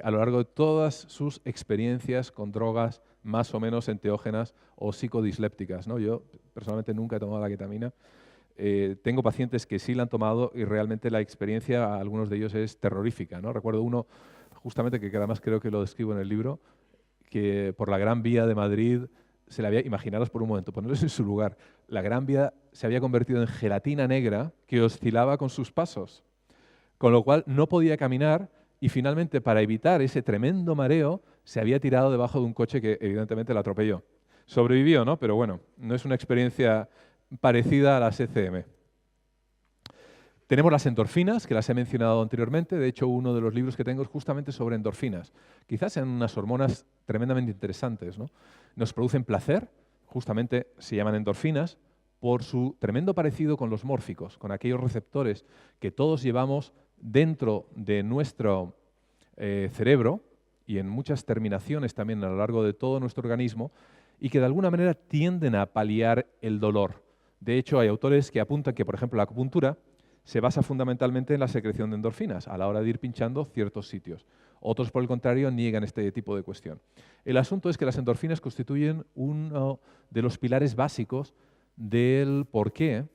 a lo largo de todas sus experiencias con drogas más o menos enteógenas o psicodislépticas, ¿no? Yo personalmente nunca he tomado la ketamina. Tengo pacientes que sí la han tomado y realmente la experiencia a algunos de ellos es terrorífica, ¿no? Recuerdo uno justamente que además creo que lo describo en el libro, que por la Gran Vía de Madrid se le había, imaginaros por un momento, ponerlos en su lugar, la Gran Vía se había convertido en gelatina negra que oscilaba con sus pasos, con lo cual no podía caminar y finalmente, para evitar ese tremendo mareo, se había tirado debajo de un coche que evidentemente la atropelló. Sobrevivió, ¿no? Pero bueno, no es una experiencia parecida a las ECM. Tenemos las endorfinas, que las he mencionado anteriormente. De hecho, uno de los libros que tengo es justamente sobre endorfinas. Quizás sean unas hormonas tremendamente interesantes, ¿no? Nos producen placer, justamente se llaman endorfinas, por su tremendo parecido con los mórficos, con aquellos receptores que todos llevamos dentro de nuestro cerebro y en muchas terminaciones también a lo largo de todo nuestro organismo, y que de alguna manera tienden a paliar el dolor. De hecho, hay autores que apuntan que, por ejemplo, la acupuntura se basa fundamentalmente en la secreción de endorfinas a la hora de ir pinchando ciertos sitios. Otros, por el contrario, niegan este tipo de cuestión. El asunto es que las endorfinas constituyen uno de los pilares básicos del por qué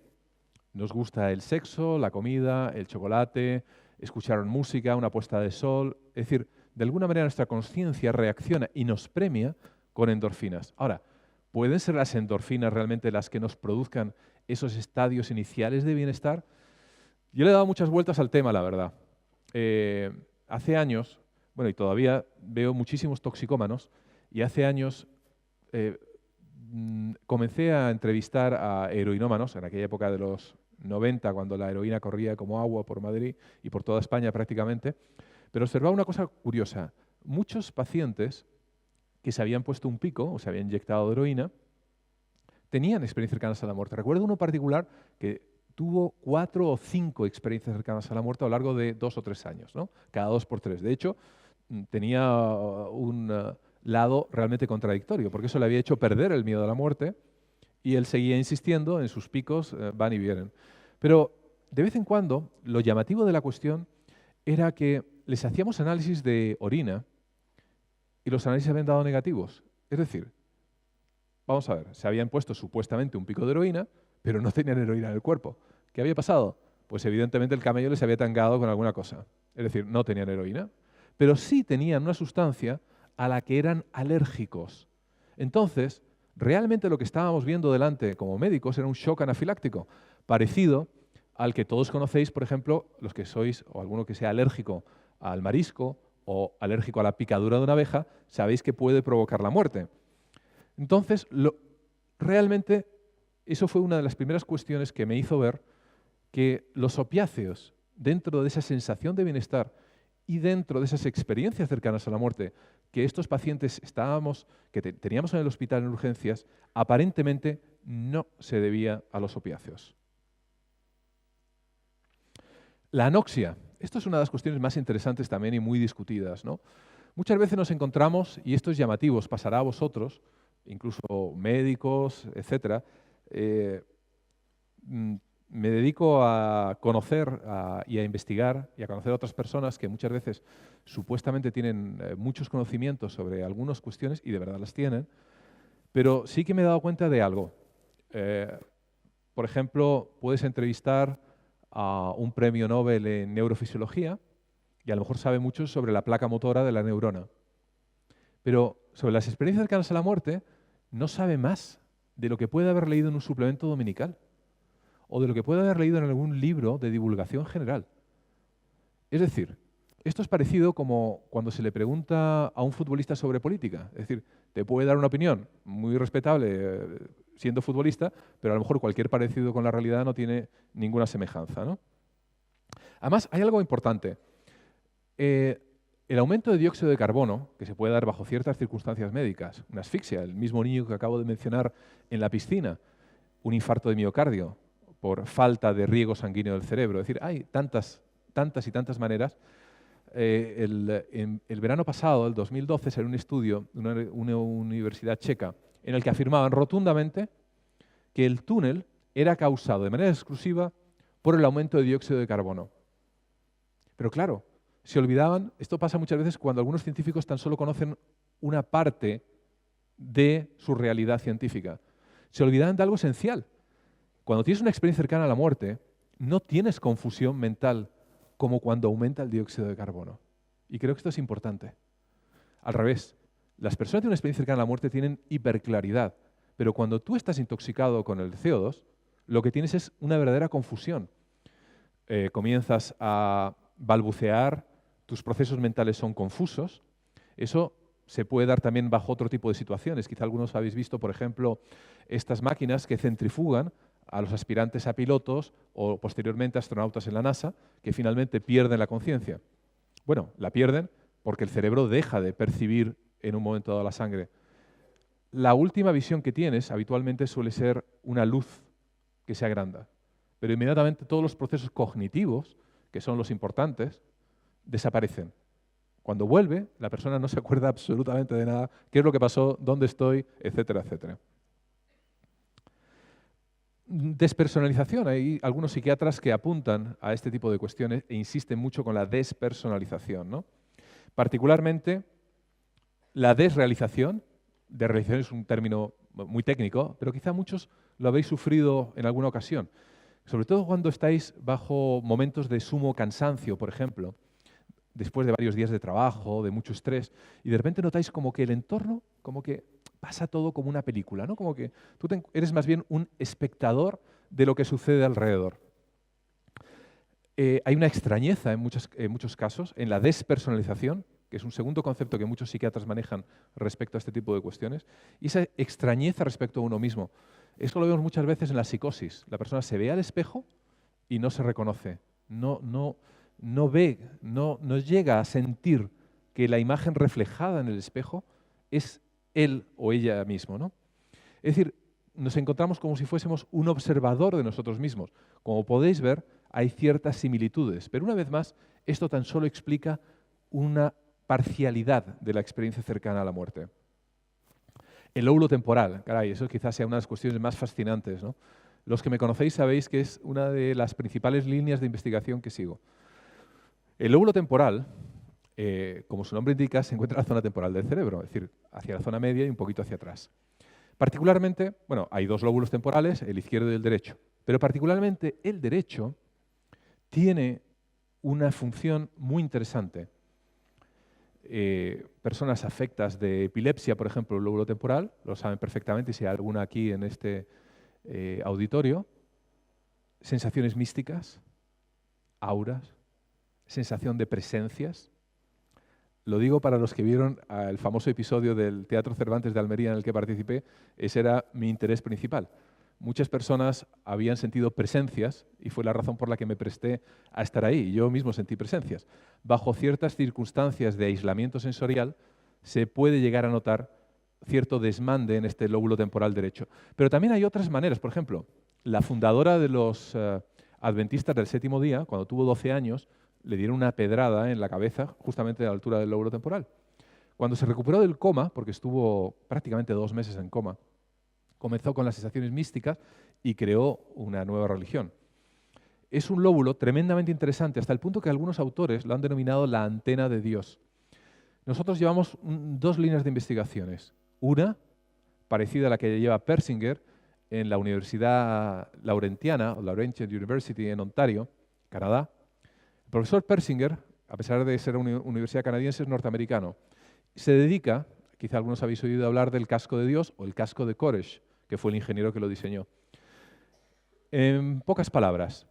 nos gusta el sexo, la comida, el chocolate, escuchar música, una puesta de sol. Es decir, de alguna manera nuestra conciencia reacciona y nos premia con endorfinas. Ahora, ¿pueden ser las endorfinas realmente las que nos produzcan esos estadios iniciales de bienestar? Yo le he dado muchas vueltas al tema, la verdad. Hace años, bueno, y todavía veo muchísimos toxicómanos, y hace años comencé a entrevistar a heroinómanos, en aquella época de los 90, cuando la heroína corría como agua por Madrid y por toda España prácticamente, pero observaba una cosa curiosa. Muchos pacientes que se habían puesto un pico o se habían inyectado heroína tenían experiencias cercanas a la muerte. Recuerdo uno particular que tuvo 4 o 5 experiencias cercanas a la muerte a lo largo de 2 o 3 años, ¿no? Cada 2 por 3. De hecho, tenía un lado realmente contradictorio, porque eso le había hecho perder el miedo a la muerte y él seguía insistiendo en sus picos, van y vienen. Pero de vez en cuando, lo llamativo de la cuestión era que les hacíamos análisis de orina y los análisis habían dado negativos. Es decir, vamos a ver, se habían puesto supuestamente un pico de heroína, pero no tenían heroína en el cuerpo. ¿Qué había pasado? Pues evidentemente el camello les había tangado con alguna cosa. Es decir, no tenían heroína, pero sí tenían una sustancia a la que eran alérgicos. Entonces, realmente lo que estábamos viendo delante como médicos era un shock anafiláctico, parecido al que todos conocéis, por ejemplo, los que sois, o alguno que sea alérgico al marisco o alérgico a la picadura de una abeja, sabéis que puede provocar la muerte. Entonces, realmente eso fue una de las primeras cuestiones que me hizo ver que los opiáceos, dentro de esa sensación de bienestar y dentro de esas experiencias cercanas a la muerte que estos pacientes teníamos en el hospital en urgencias, aparentemente no se debía a los opiáceos. La anoxia. Esto es una de las cuestiones más interesantes también y muy discutidas, ¿no? Muchas veces nos encontramos, y esto es llamativo, os pasará a vosotros, incluso médicos, etcétera. Me dedico a conocer y a investigar y a conocer a otras personas que muchas veces supuestamente tienen muchos conocimientos sobre algunas cuestiones, y de verdad las tienen, pero sí que me he dado cuenta de algo. Por ejemplo, puedes entrevistar a un premio Nobel en neurofisiología y a lo mejor sabe mucho sobre la placa motora de la neurona. Pero sobre las experiencias cercanas a la muerte no sabe más de lo que puede haber leído en un suplemento dominical o de lo que puede haber leído en algún libro de divulgación general. Es decir, esto es parecido como cuando se le pregunta a un futbolista sobre política. Es decir, te puede dar una opinión muy respetable siendo futbolista, pero a lo mejor cualquier parecido con la realidad no tiene ninguna semejanza, ¿no? Además, hay algo importante. El aumento de dióxido de carbono, que se puede dar bajo ciertas circunstancias médicas, una asfixia, el mismo niño que acabo de mencionar en la piscina, un infarto de miocardio por falta de riego sanguíneo del cerebro. Es decir, hay tantas y tantas maneras. El verano pasado, el 2012, salió un estudio de una universidad checa en el que afirmaban rotundamente que el túnel era causado de manera exclusiva por el aumento de dióxido de carbono. Pero claro, se olvidaban, esto pasa muchas veces cuando algunos científicos tan solo conocen una parte de su realidad científica. Se olvidaban de algo esencial. Cuando tienes una experiencia cercana a la muerte, no tienes confusión mental como cuando aumenta el dióxido de carbono. Y creo que esto es importante. Al revés, las personas que tienen una experiencia cercana a la muerte tienen hiperclaridad Pero cuando tú estás intoxicado con el CO2, lo que tienes es una verdadera confusión. Comienzas a balbucear, tus procesos mentales son confusos. Eso se puede dar también bajo otro tipo de situaciones. Quizá algunos habéis visto, por ejemplo, estas máquinas que centrifugan a los aspirantes a pilotos o posteriormente astronautas en la NASA, que finalmente pierden la conciencia. Bueno, la pierden porque el cerebro deja de percibir en un momento dado la sangre. La última visión que tienes habitualmente suele ser una luz que se agranda, pero inmediatamente todos los procesos cognitivos, que son los importantes, desaparecen. Cuando vuelve, la persona no se acuerda absolutamente de nada, qué es lo que pasó, dónde estoy, etcétera, etcétera. Despersonalización. Hay algunos psiquiatras que apuntan a este tipo de cuestiones e insisten mucho con la despersonalización, ¿no? Particularmente la desrealización. Desrealización es un término muy técnico, pero quizá muchos lo habéis sufrido en alguna ocasión. Sobre todo cuando estáis bajo momentos de sumo cansancio, por ejemplo, después de varios días de trabajo, de mucho estrés, y de repente notáis como que el entorno, como que pasa todo como una película, ¿no? Como que tú eres más bien un espectador de lo que sucede alrededor. Hay una extrañeza en muchos casos en la despersonalización, que es un segundo concepto que muchos psiquiatras manejan respecto a este tipo de cuestiones, y esa extrañeza respecto a uno mismo. Esto lo vemos muchas veces en la psicosis. La persona se ve al espejo y no se reconoce, no ve, no llega a sentir que la imagen reflejada en el espejo es él o ella mismo, ¿no? Es decir, nos encontramos como si fuésemos un observador de nosotros mismos. Como podéis ver, hay ciertas similitudes, pero una vez más, esto tan solo explica una parcialidad de la experiencia cercana a la muerte. El lóbulo temporal, caray, eso quizás sea una de las cuestiones más fascinantes, ¿no? Los que me conocéis sabéis que es una de las principales líneas de investigación que sigo. El lóbulo temporal, como su nombre indica, se encuentra en la zona temporal del cerebro, es decir, hacia la zona media y un poquito hacia atrás. Particularmente, bueno, hay dos lóbulos temporales, el izquierdo y el derecho, pero particularmente el derecho tiene una función muy interesante. Personas afectas de epilepsia, por ejemplo, el lóbulo temporal, lo saben perfectamente, y si hay alguna aquí en este auditorio, sensaciones místicas, auras, sensación de presencias. Lo digo para los que vieron el famoso episodio del Teatro Cervantes de Almería en el que participé, ese era mi interés principal. Muchas personas habían sentido presencias y fue la razón por la que me presté a estar ahí. Yo mismo sentí presencias. Bajo ciertas circunstancias de aislamiento sensorial se puede llegar a notar cierto desmande en este lóbulo temporal derecho. Pero también hay otras maneras. Por ejemplo, la fundadora de los adventistas del séptimo día, cuando tuvo 12 años, le dieron una pedrada en la cabeza justamente a la altura del lóbulo temporal. Cuando se recuperó del coma, porque estuvo prácticamente 2 meses en coma, comenzó con las sensaciones místicas y creó una nueva religión. Es un lóbulo tremendamente interesante, hasta el punto que algunos autores lo han denominado la antena de Dios. Nosotros llevamos 2 líneas de investigaciones. Una, parecida a la que lleva Persinger en la Universidad Laurentiana, o Laurentian University en Ontario, Canadá. El profesor Persinger, a pesar de ser una universidad canadiense, es norteamericano. Se dedica, quizá algunos habéis oído hablar del casco de Dios o el casco de Koresh, que fue el ingeniero que lo diseñó. En pocas palabras,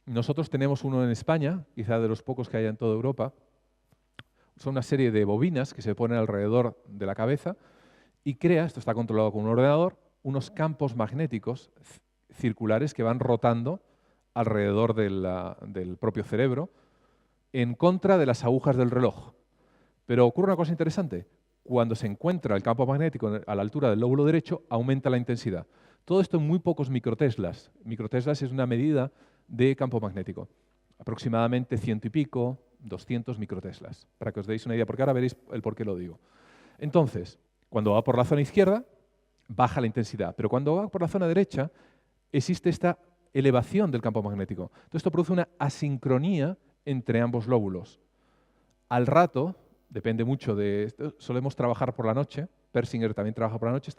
nosotros tenemos uno en España, quizá de los pocos que hay en toda Europa. Son una serie de bobinas que se ponen alrededor de la cabeza y crea, esto está controlado con un ordenador, unos campos magnéticos circulares que van rotando alrededor del propio cerebro en contra de las agujas del reloj. Pero ocurre una cosa interesante. Cuando se encuentra el campo magnético a la altura del lóbulo derecho, aumenta la intensidad. Todo esto en muy pocos microteslas. Microteslas es una medida de campo magnético. Aproximadamente 100 y pico, 200 microteslas. Para que os deis una idea, porque ahora veréis el por qué lo digo. Entonces, cuando va por la zona izquierda, baja la intensidad. Pero cuando va por la zona derecha, existe esta elevación del campo magnético. Entonces, esto produce una asincronía entre ambos lóbulos. Al rato, depende mucho de esto, solemos trabajar por la noche. Persinger también trabaja por la noche.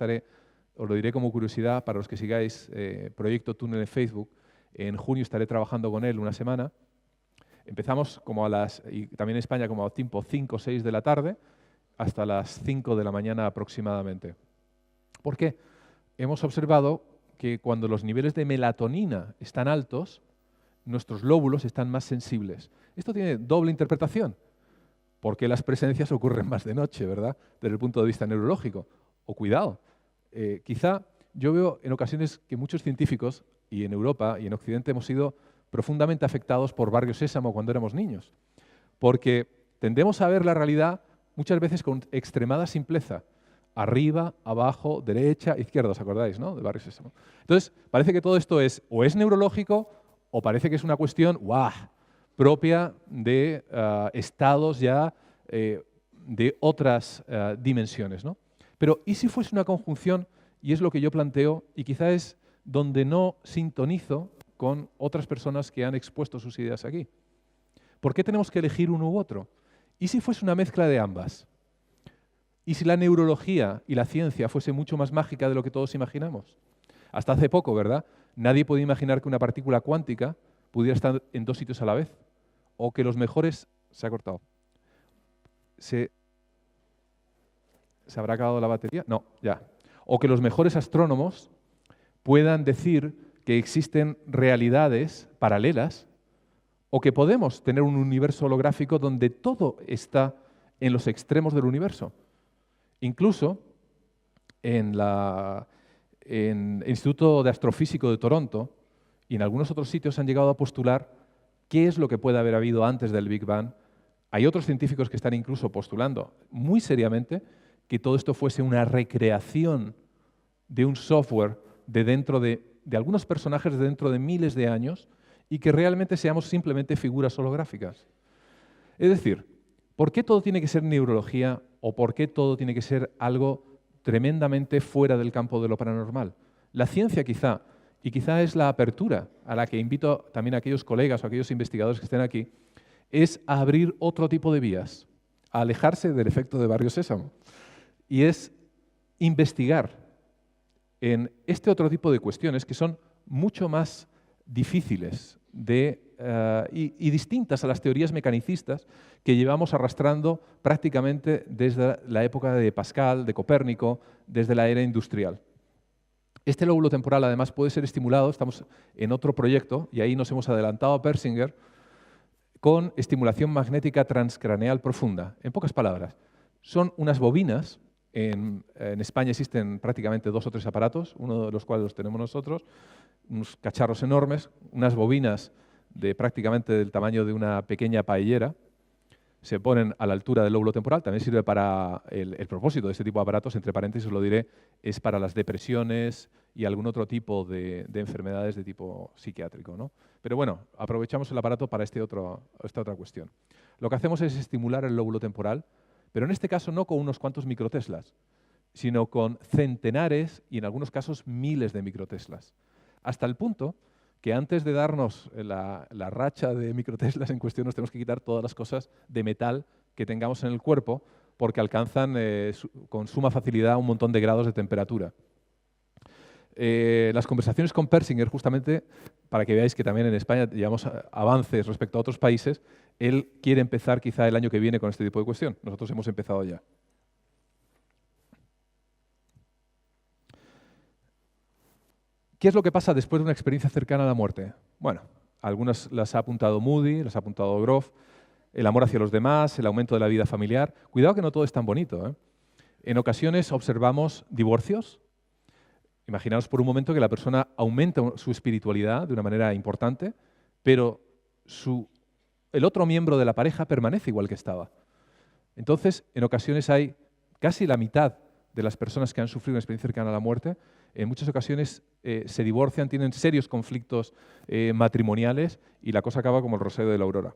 Os lo diré como curiosidad para los que sigáis Proyecto Túnel en Facebook. En junio estaré trabajando con él una semana. Empezamos como y también en España como a tipo 5 o 6 de la tarde hasta las 5 de la mañana aproximadamente. ¿Por qué? hemos observado que cuando los niveles de melatonina están altos, nuestros lóbulos están más sensibles. Esto tiene doble interpretación, porque las presencias ocurren más de noche, ¿verdad? Desde el punto de vista neurológico. O cuidado, quizá yo veo en ocasiones que muchos científicos, y en Europa y en Occidente, hemos sido profundamente afectados por Barrio Sésamo cuando éramos niños, porque tendemos a ver la realidad muchas veces con extremada simpleza. Arriba, abajo, derecha, izquierda, ¿os acordáis, no? De Barrio Sésamo. Entonces, parece que todo esto o es neurológico o parece que es una cuestión propia de estados ya de otras dimensiones, ¿no? Pero, ¿y si fuese una conjunción? Y es lo que yo planteo, y quizá es donde no sintonizo con otras personas que han expuesto sus ideas aquí. ¿Por qué tenemos que elegir uno u otro? ¿Y si fuese una mezcla de ambas? ¿Y si la neurología y la ciencia fuese mucho más mágica de lo que todos imaginamos? Hasta hace poco, ¿verdad? Nadie podía imaginar que una partícula cuántica pudiera estar en dos sitios a la vez. O que los mejores... Se ha cortado. ¿Se habrá acabado la batería? No, ya. O que los mejores astrónomos puedan decir que existen realidades paralelas o que podemos tener un universo holográfico donde todo está en los extremos del universo. Incluso en el Instituto de Astrofísico de Toronto y en algunos otros sitios han llegado a postular qué es lo que puede haber habido antes del Big Bang. Hay otros científicos que están incluso postulando muy seriamente que todo esto fuese una recreación de un software de algunos personajes de dentro de miles de años y que realmente seamos simplemente figuras holográficas. Es decir, ¿por qué todo tiene que ser neurología o por qué todo tiene que ser algo tremendamente fuera del campo de lo paranormal? La ciencia quizá, y quizá es la apertura a la que invito también a aquellos colegas o a aquellos investigadores que estén aquí, es a abrir otro tipo de vías, a alejarse del efecto de Barrio Sésamo. Y es investigar en este otro tipo de cuestiones que son mucho más difíciles y distintas a las teorías mecanicistas que llevamos arrastrando prácticamente desde la época de Pascal, de Copérnico, desde la era industrial. Este lóbulo temporal, además, puede ser estimulado, estamos en otro proyecto, y ahí nos hemos adelantado a Persinger, con estimulación magnética transcraneal profunda. En pocas palabras, son unas bobinas. En España existen prácticamente 2 o 3 aparatos, uno de los cuales los tenemos nosotros, unos cacharros enormes, unas bobinas de prácticamente del tamaño de una pequeña paellera, se ponen a la altura del lóbulo temporal, también sirve para el propósito de este tipo de aparatos, entre paréntesis os lo diré, es para las depresiones y algún otro tipo de enfermedades de tipo psiquiátrico, ¿no? Pero bueno, aprovechamos el aparato para esta otra cuestión. Lo que hacemos es estimular el lóbulo temporal, pero en este caso no con unos cuantos microteslas, sino con centenares y en algunos casos miles de microteslas. Hasta el punto que antes de darnos la racha de microteslas en cuestión nos tenemos que quitar todas las cosas de metal que tengamos en el cuerpo porque alcanzan con suma facilidad un montón de grados de temperatura. Las conversaciones con Persinger, justamente, para que veáis que también en España llevamos avances respecto a otros países, él quiere empezar quizá el año que viene con este tipo de cuestión. Nosotros hemos empezado ya. ¿Qué es lo que pasa después de una experiencia cercana a la muerte? Bueno, algunas las ha apuntado Moody, las ha apuntado Grof, el amor hacia los demás, el aumento de la vida familiar. Cuidado que no todo es tan bonito, ¿eh? En ocasiones observamos divorcios. Imaginaos por un momento que la persona aumenta su espiritualidad de una manera importante, pero el otro miembro de la pareja permanece igual que estaba. Entonces, en ocasiones hay casi la mitad de las personas que han sufrido una experiencia cercana a la muerte, en muchas ocasiones se divorcian, tienen serios conflictos matrimoniales y la cosa acaba como el rosario de la aurora.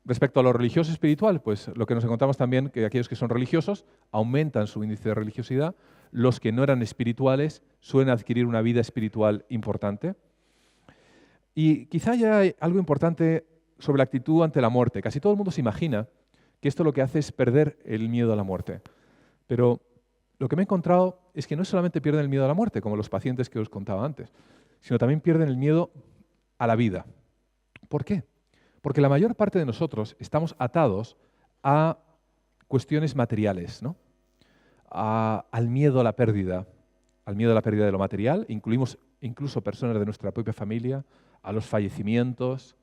Respecto a lo religioso espiritual, pues lo que nos encontramos también que aquellos que son religiosos aumentan su índice de religiosidad, los que no eran espirituales suelen adquirir una vida espiritual importante. Y quizá ya hay algo importante sobre la actitud ante la muerte. Casi todo el mundo se imagina que esto lo que hace es perder el miedo a la muerte. Pero lo que me he encontrado es que no solamente pierden el miedo a la muerte, como los pacientes que os contaba antes, sino también pierden el miedo a la vida. ¿Por qué? Porque la mayor parte de nosotros estamos atados a cuestiones materiales, ¿no? Al miedo a la pérdida, al miedo a la pérdida de lo material, incluimos incluso personas de nuestra propia familia, a los fallecimientos,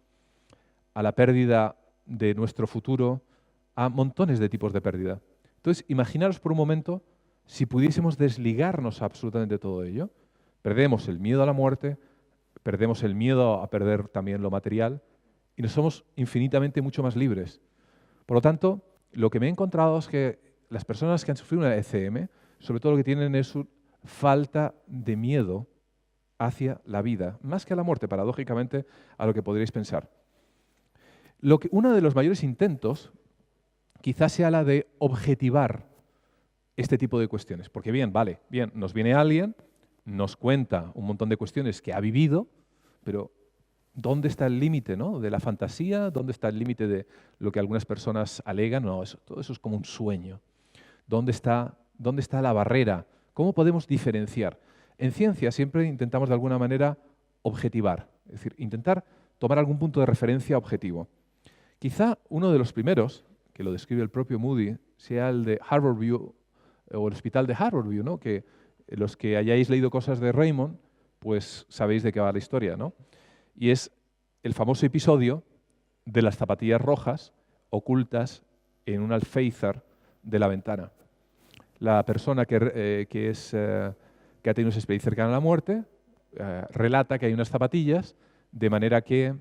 a la pérdida de nuestro futuro, a montones de tipos de pérdida. Entonces, imaginaros por un momento si pudiésemos desligarnos absolutamente de todo ello. Perdemos el miedo a la muerte, perdemos el miedo a perder también lo material y nos somos infinitamente mucho más libres. Por lo tanto, lo que me he encontrado es que las personas que han sufrido una ECM, sobre todo lo que tienen es su falta de miedo hacia la vida, más que a la muerte, paradójicamente, a lo que podríais pensar. Uno de los mayores intentos quizás sea la de objetivar este tipo de cuestiones. Porque bien, nos viene alguien, nos cuenta un montón de cuestiones que ha vivido, pero ¿dónde está el límite, ¿no?, de la fantasía? ¿Dónde está el límite de lo que algunas personas alegan? No, todo eso es como un sueño. ¿Dónde está la barrera? ¿Cómo podemos diferenciar? En ciencia siempre intentamos de alguna manera objetivar, es decir, intentar tomar algún punto de referencia objetivo. Quizá uno de los primeros, que lo describe el propio Moody, sea el de Harborview, o el hospital de Harborview, ¿no?, que los que hayáis leído cosas de Raymond, pues sabéis de qué va la historia, ¿no? Y es el famoso episodio de las zapatillas rojas ocultas en un alféizar de la ventana. La persona que ha tenido esa experiencia cercana a la muerte relata que hay unas zapatillas, de manera que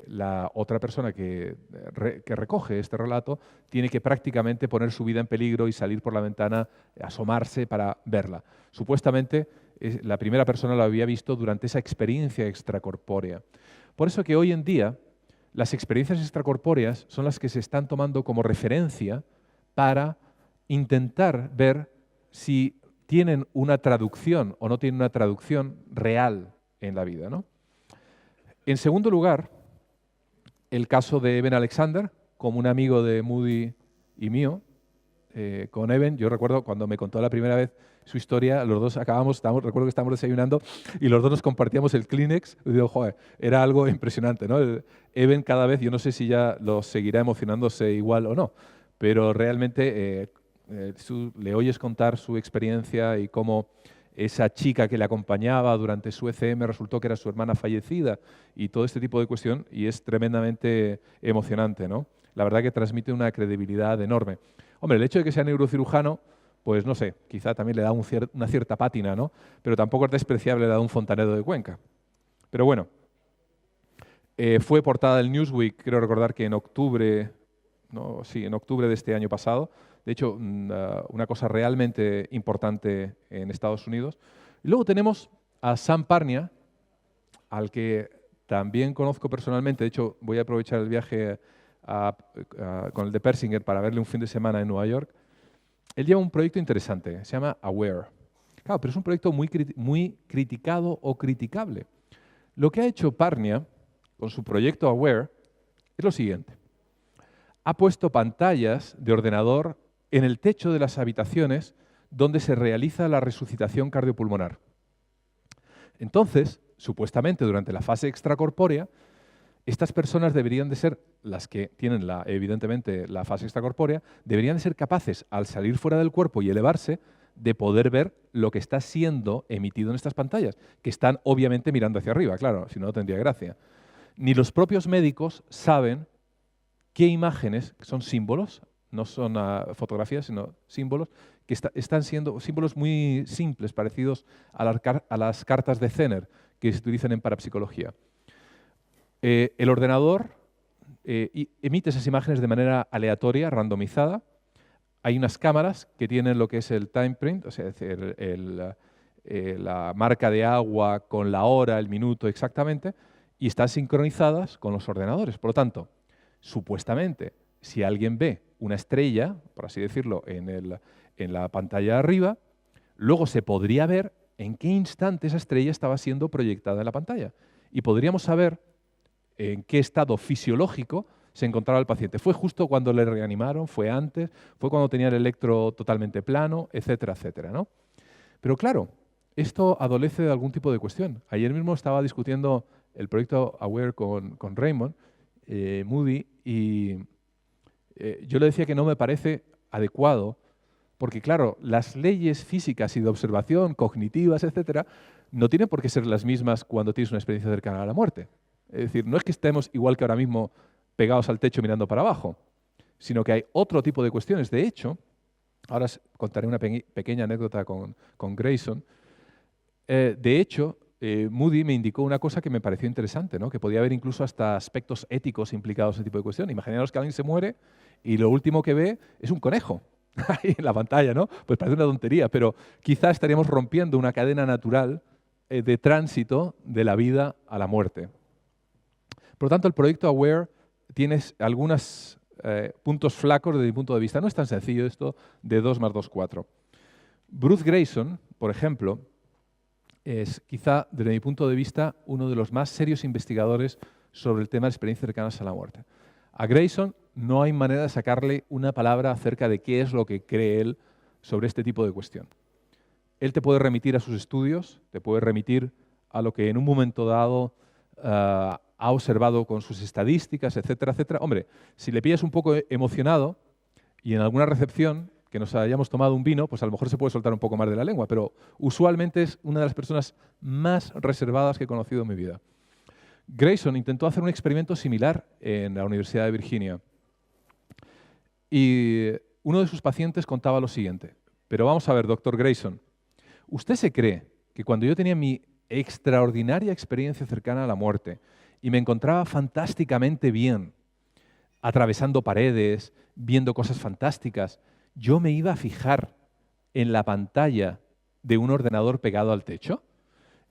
la otra persona que recoge este relato tiene que prácticamente poner su vida en peligro y salir por la ventana, asomarse para verla. Supuestamente la primera persona lo había visto durante esa experiencia extracorpórea. Por eso que hoy en día las experiencias extracorpóreas son las que se están tomando como referencia para intentar ver si tienen una traducción o no tienen una traducción real en la vida, ¿no? En segundo lugar, el caso de Eben Alexander, como un amigo de Moody y mío. Con Eben, yo recuerdo cuando me contó la primera vez su historia, los dos recuerdo que estábamos desayunando y los dos nos compartíamos el Kleenex. Y digo, joder, era algo impresionante, ¿no? Eben cada vez, yo no sé si ya lo seguirá emocionándose igual o no, pero realmente le oyes contar su experiencia y cómo esa chica que le acompañaba durante su ECM resultó que era su hermana fallecida y todo este tipo de cuestión, y es tremendamente emocionante, ¿no? La verdad que transmite una credibilidad enorme. Hombre, el hecho de que sea neurocirujano, pues no sé, quizá también le da una cierta pátina, ¿no? Pero tampoco es despreciable le da un fontanero de Cuenca. Pero bueno, fue portada del Newsweek, creo recordar que en octubre, ¿no? Sí, en octubre de este año pasado. De hecho, una cosa realmente importante en Estados Unidos. Y luego tenemos a Sam Parnia, al que también conozco personalmente. De hecho, voy a aprovechar el viaje con el de Persinger para verle un fin de semana en Nueva York. Él lleva un proyecto interesante, se llama Aware. Claro, pero es un proyecto muy criticado o criticable. Lo que ha hecho Parnia con su proyecto Aware es lo siguiente. Ha puesto pantallas de ordenador en el techo de las habitaciones donde se realiza la resucitación cardiopulmonar. Entonces, supuestamente durante la fase extracorpórea, estas personas deberían de ser, las que tienen evidentemente la fase extracorpórea, deberían de ser capaces, al salir fuera del cuerpo y elevarse, de poder ver lo que está siendo emitido en estas pantallas, que están obviamente mirando hacia arriba, claro, si no, no tendría gracia. Ni los propios médicos saben qué imágenes, que son símbolos, no son fotografías, sino símbolos, que están siendo símbolos muy simples, parecidos a las cartas de Zener que se utilizan en parapsicología. El ordenador emite esas imágenes de manera aleatoria, randomizada. Hay unas cámaras que tienen lo que es el time print, o sea, la marca de agua con la hora, el minuto exactamente, y están sincronizadas con los ordenadores. Por lo tanto, supuestamente, si alguien ve una estrella, por así decirlo, en la pantalla de arriba, luego se podría ver en qué instante esa estrella estaba siendo proyectada en la pantalla. Y podríamos saber en qué estado fisiológico se encontraba el paciente. ¿Fue justo cuando le reanimaron? ¿Fue antes? ¿Fue cuando tenía el electro totalmente plano? Etcétera, etcétera, ¿no? Pero claro, esto adolece de algún tipo de cuestión. Ayer mismo estaba discutiendo el proyecto Aware con Raymond, Moody, y yo le decía que no me parece adecuado Porque, claro, las leyes físicas y de observación, cognitivas, etcétera, no tienen por qué ser las mismas cuando tienes una experiencia cercana a la muerte. Es decir, no es que estemos igual que ahora mismo pegados al techo mirando para abajo, sino que hay otro tipo de cuestiones. De hecho, ahora contaré una pequeña anécdota con Grayson. De hecho, Moody me indicó una cosa que me pareció interesante, ¿no? Que podía haber incluso hasta aspectos éticos implicados en ese tipo de cuestión. Imaginaos que alguien se muere y lo último que ve es un conejo ahí en la pantalla, ¿no? Pues parece una tontería, pero quizá estaríamos rompiendo una cadena natural de tránsito de la vida a la muerte. Por lo tanto, el proyecto AWARE tiene algunos puntos flacos desde mi punto de vista. No es tan sencillo esto de 2 más 2, 4. Bruce Grayson, por ejemplo, es quizá, desde mi punto de vista, uno de los más serios investigadores sobre el tema de experiencias cercanas a la muerte. A Grayson no hay manera de sacarle una palabra acerca de qué es lo que cree él sobre este tipo de cuestión. Él te puede remitir a sus estudios, te puede remitir a lo que en un momento dado ha observado con sus estadísticas, etcétera, etcétera. Hombre, si le pillas un poco emocionado y en alguna recepción que nos hayamos tomado un vino, pues a lo mejor se puede soltar un poco más de la lengua, pero usualmente es una de las personas más reservadas que he conocido en mi vida. Grayson intentó hacer un experimento similar en la Universidad de Virginia y uno de sus pacientes contaba lo siguiente: pero vamos a ver, doctor Grayson, ¿usted se cree que cuando yo tenía mi extraordinaria experiencia cercana a la muerte y me encontraba fantásticamente bien, atravesando paredes, viendo cosas fantásticas, yo me iba a fijar en la pantalla de un ordenador pegado al techo?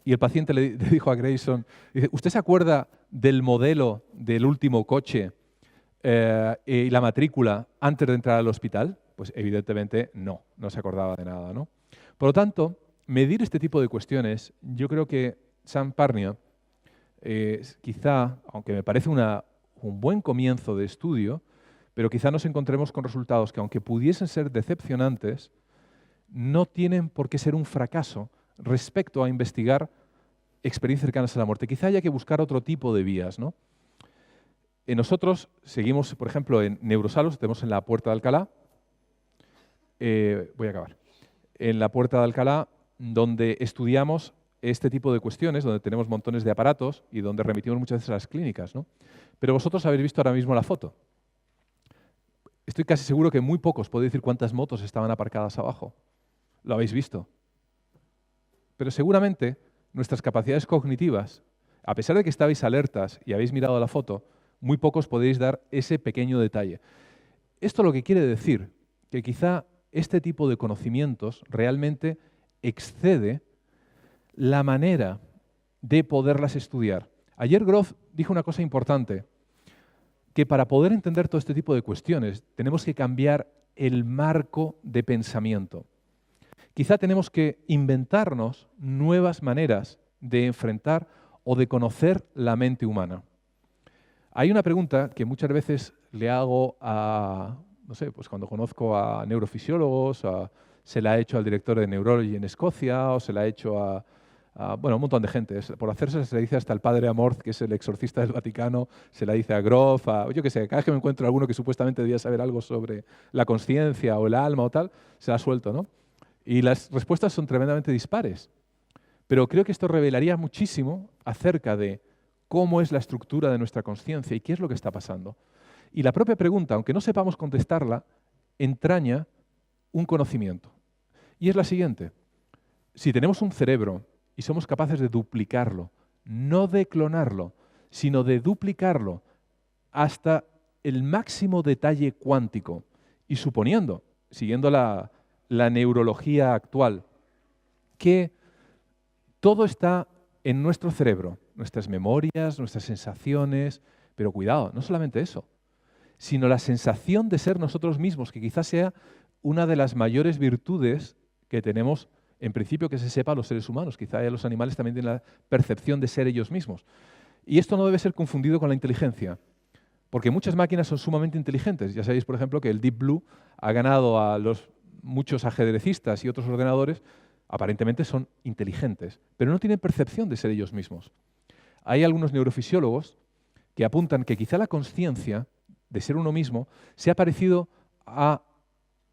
Y el paciente le dijo a Grayson, ¿usted se acuerda del modelo del último coche y la matrícula antes de entrar al hospital? Pues evidentemente no se acordaba de nada, ¿no? Por lo tanto, medir este tipo de cuestiones, yo creo que Sam Parnia, quizá, aunque me parece un buen comienzo de estudio, pero quizá nos encontremos con resultados que, aunque pudiesen ser decepcionantes, no tienen por qué ser un fracaso respecto a investigar experiencias cercanas a la muerte. Quizá haya que buscar otro tipo de vías, ¿no? Nosotros seguimos, por ejemplo, en Neurosalus, tenemos en la Puerta de Alcalá, voy a acabar, en la Puerta de Alcalá, donde estudiamos este tipo de cuestiones, donde tenemos montones de aparatos y donde remitimos muchas veces a las clínicas, ¿no? Pero vosotros habéis visto ahora mismo la foto. Estoy casi seguro que muy pocos podéis decir cuántas motos estaban aparcadas abajo. Lo habéis visto. Pero seguramente nuestras capacidades cognitivas, a pesar de que estabais alertas y habéis mirado la foto, muy pocos podéis dar ese pequeño detalle. Esto lo que quiere decir que quizá este tipo de conocimientos realmente excede la manera de poderlas estudiar. Ayer Groth dijo una cosa importante, que para poder entender todo este tipo de cuestiones tenemos que cambiar el marco de pensamiento. Quizá tenemos que inventarnos nuevas maneras de enfrentar o de conocer la mente humana. Hay una pregunta que muchas veces le hago a, no sé, pues cuando conozco a neurofisiólogos, se la he hecho al director de Neurology en Escocia, o se la he hecho a bueno, un montón de gente. Por hacerse se le dice hasta el padre Amorth, que es el exorcista del Vaticano, se la dice a Groth, yo qué sé, cada vez que me encuentro alguno que supuestamente debía saber algo sobre la conciencia o el alma o tal, se la suelto, ¿no? Y las respuestas son tremendamente dispares. Pero creo que esto revelaría muchísimo acerca de cómo es la estructura de nuestra conciencia y qué es lo que está pasando. Y la propia pregunta, aunque no sepamos contestarla, entraña un conocimiento. Y es la siguiente: si tenemos un cerebro y somos capaces de duplicarlo, no de clonarlo, sino de duplicarlo hasta el máximo detalle cuántico, y suponiendo, siguiendo la neurología actual, que todo está en nuestro cerebro, nuestras memorias, nuestras sensaciones, pero cuidado, no solamente eso, sino la sensación de ser nosotros mismos, que quizás sea una de las mayores virtudes que tenemos, en principio, que se sepa a los seres humanos. Quizá los animales también tienen la percepción de ser ellos mismos. Y esto no debe ser confundido con la inteligencia, porque muchas máquinas son sumamente inteligentes. Ya sabéis, por ejemplo, que el Deep Blue ha ganado a muchos ajedrecistas y otros ordenadores, aparentemente son inteligentes, pero no tienen percepción de ser ellos mismos. Hay algunos neurofisiólogos que apuntan que quizá la consciencia de ser uno mismo sea parecido a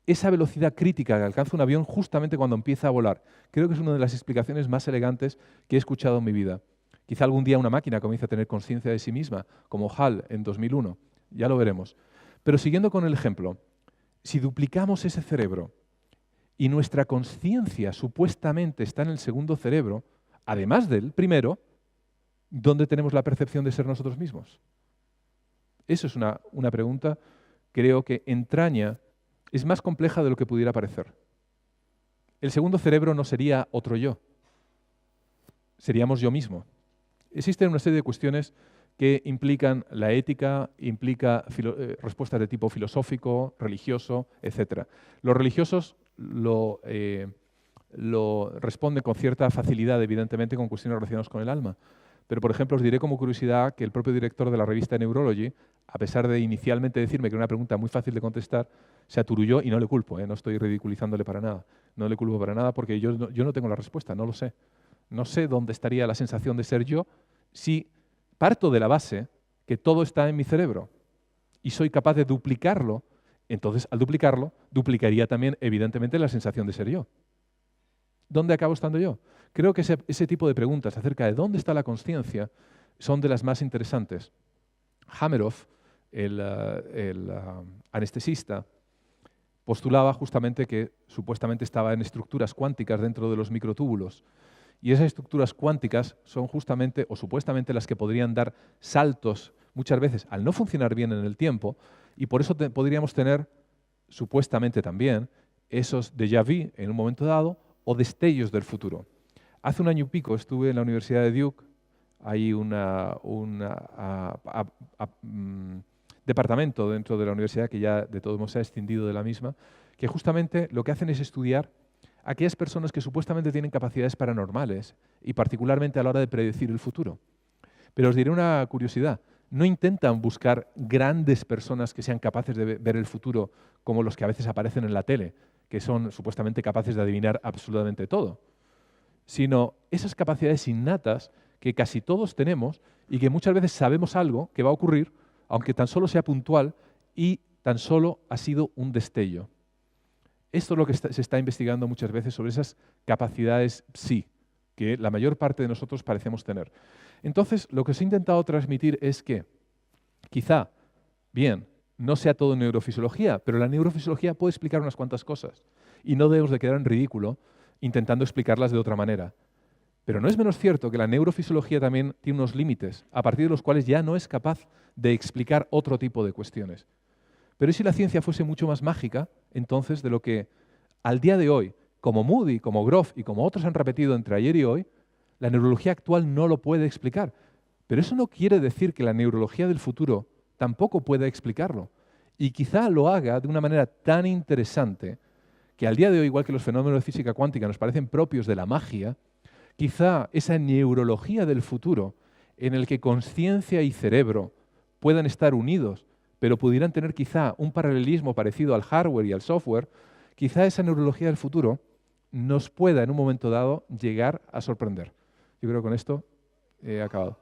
esa velocidad crítica que alcanza un avión justamente cuando empieza a volar. Creo que es una de las explicaciones más elegantes que he escuchado en mi vida. Quizá algún día una máquina comience a tener conciencia de sí misma, como HAL en 2001. Ya lo veremos. Pero siguiendo con el ejemplo, si duplicamos ese cerebro y nuestra conciencia supuestamente está en el segundo cerebro, además del primero, ¿dónde tenemos la percepción de ser nosotros mismos? Eso es una pregunta, creo que entraña, es más compleja de lo que pudiera parecer. El segundo cerebro no sería otro yo, seríamos yo mismo. Existen una serie de cuestiones que implican la ética, implica respuestas de tipo filosófico, religioso, etc. Los religiosos lo responden con cierta facilidad, evidentemente, con cuestiones relacionadas con el alma. Pero, por ejemplo, os diré como curiosidad que el propio director de la revista Neurology, a pesar de inicialmente decirme que era una pregunta muy fácil de contestar, se aturulló y no le culpo, no estoy ridiculizándole para nada. No le culpo para nada porque yo no tengo la respuesta, no lo sé. No sé dónde estaría la sensación de ser yo si parto de la base que todo está en mi cerebro y soy capaz de duplicarlo. Entonces, al duplicarlo, duplicaría también, evidentemente, la sensación de ser yo. ¿Dónde acabo estando yo? Creo que ese tipo de preguntas acerca de dónde está la consciencia son de las más interesantes. Hameroff, el anestesista, postulaba justamente que supuestamente estaba en estructuras cuánticas dentro de los microtúbulos. Y esas estructuras cuánticas son justamente o supuestamente las que podrían dar saltos muchas veces al no funcionar bien en el tiempo, y por eso podríamos tener supuestamente también esos déjà vu en un momento dado o destellos del futuro. Hace un año y pico estuve en la Universidad de Duke, hay un departamento dentro de la universidad que ya de todos modos se ha extendido de la misma, que justamente lo que hacen es estudiar aquellas personas que supuestamente tienen capacidades paranormales y particularmente a la hora de predecir el futuro. Pero os diré una curiosidad, no intentan buscar grandes personas que sean capaces de ver el futuro como los que a veces aparecen en la tele, que son supuestamente capaces de adivinar absolutamente todo, sino esas capacidades innatas que casi todos tenemos y que muchas veces sabemos algo que va a ocurrir, aunque tan solo sea puntual y tan solo ha sido un destello. Esto es lo que se está investigando muchas veces sobre esas capacidades psi, que la mayor parte de nosotros parecemos tener. Entonces, lo que os he intentado transmitir es que quizá, bien, no sea todo neurofisiología, pero la neurofisiología puede explicar unas cuantas cosas y no debemos de quedar en ridículo intentando explicarlas de otra manera. Pero no es menos cierto que la neurofisiología también tiene unos límites, a partir de los cuales ya no es capaz de explicar otro tipo de cuestiones. Pero ¿y si la ciencia fuese mucho más mágica, entonces, de lo que al día de hoy, como Moody, como Grof y como otros han repetido entre ayer y hoy, la neurología actual no lo puede explicar? Pero eso no quiere decir que la neurología del futuro tampoco pueda explicarlo. Y quizá lo haga de una manera tan interesante que al día de hoy, igual que los fenómenos de física cuántica nos parecen propios de la magia, quizá esa neurología del futuro, en el que conciencia y cerebro puedan estar unidos, pero pudieran tener quizá un paralelismo parecido al hardware y al software, quizá esa neurología del futuro nos pueda en un momento dado llegar a sorprender. Yo creo que con esto he acabado.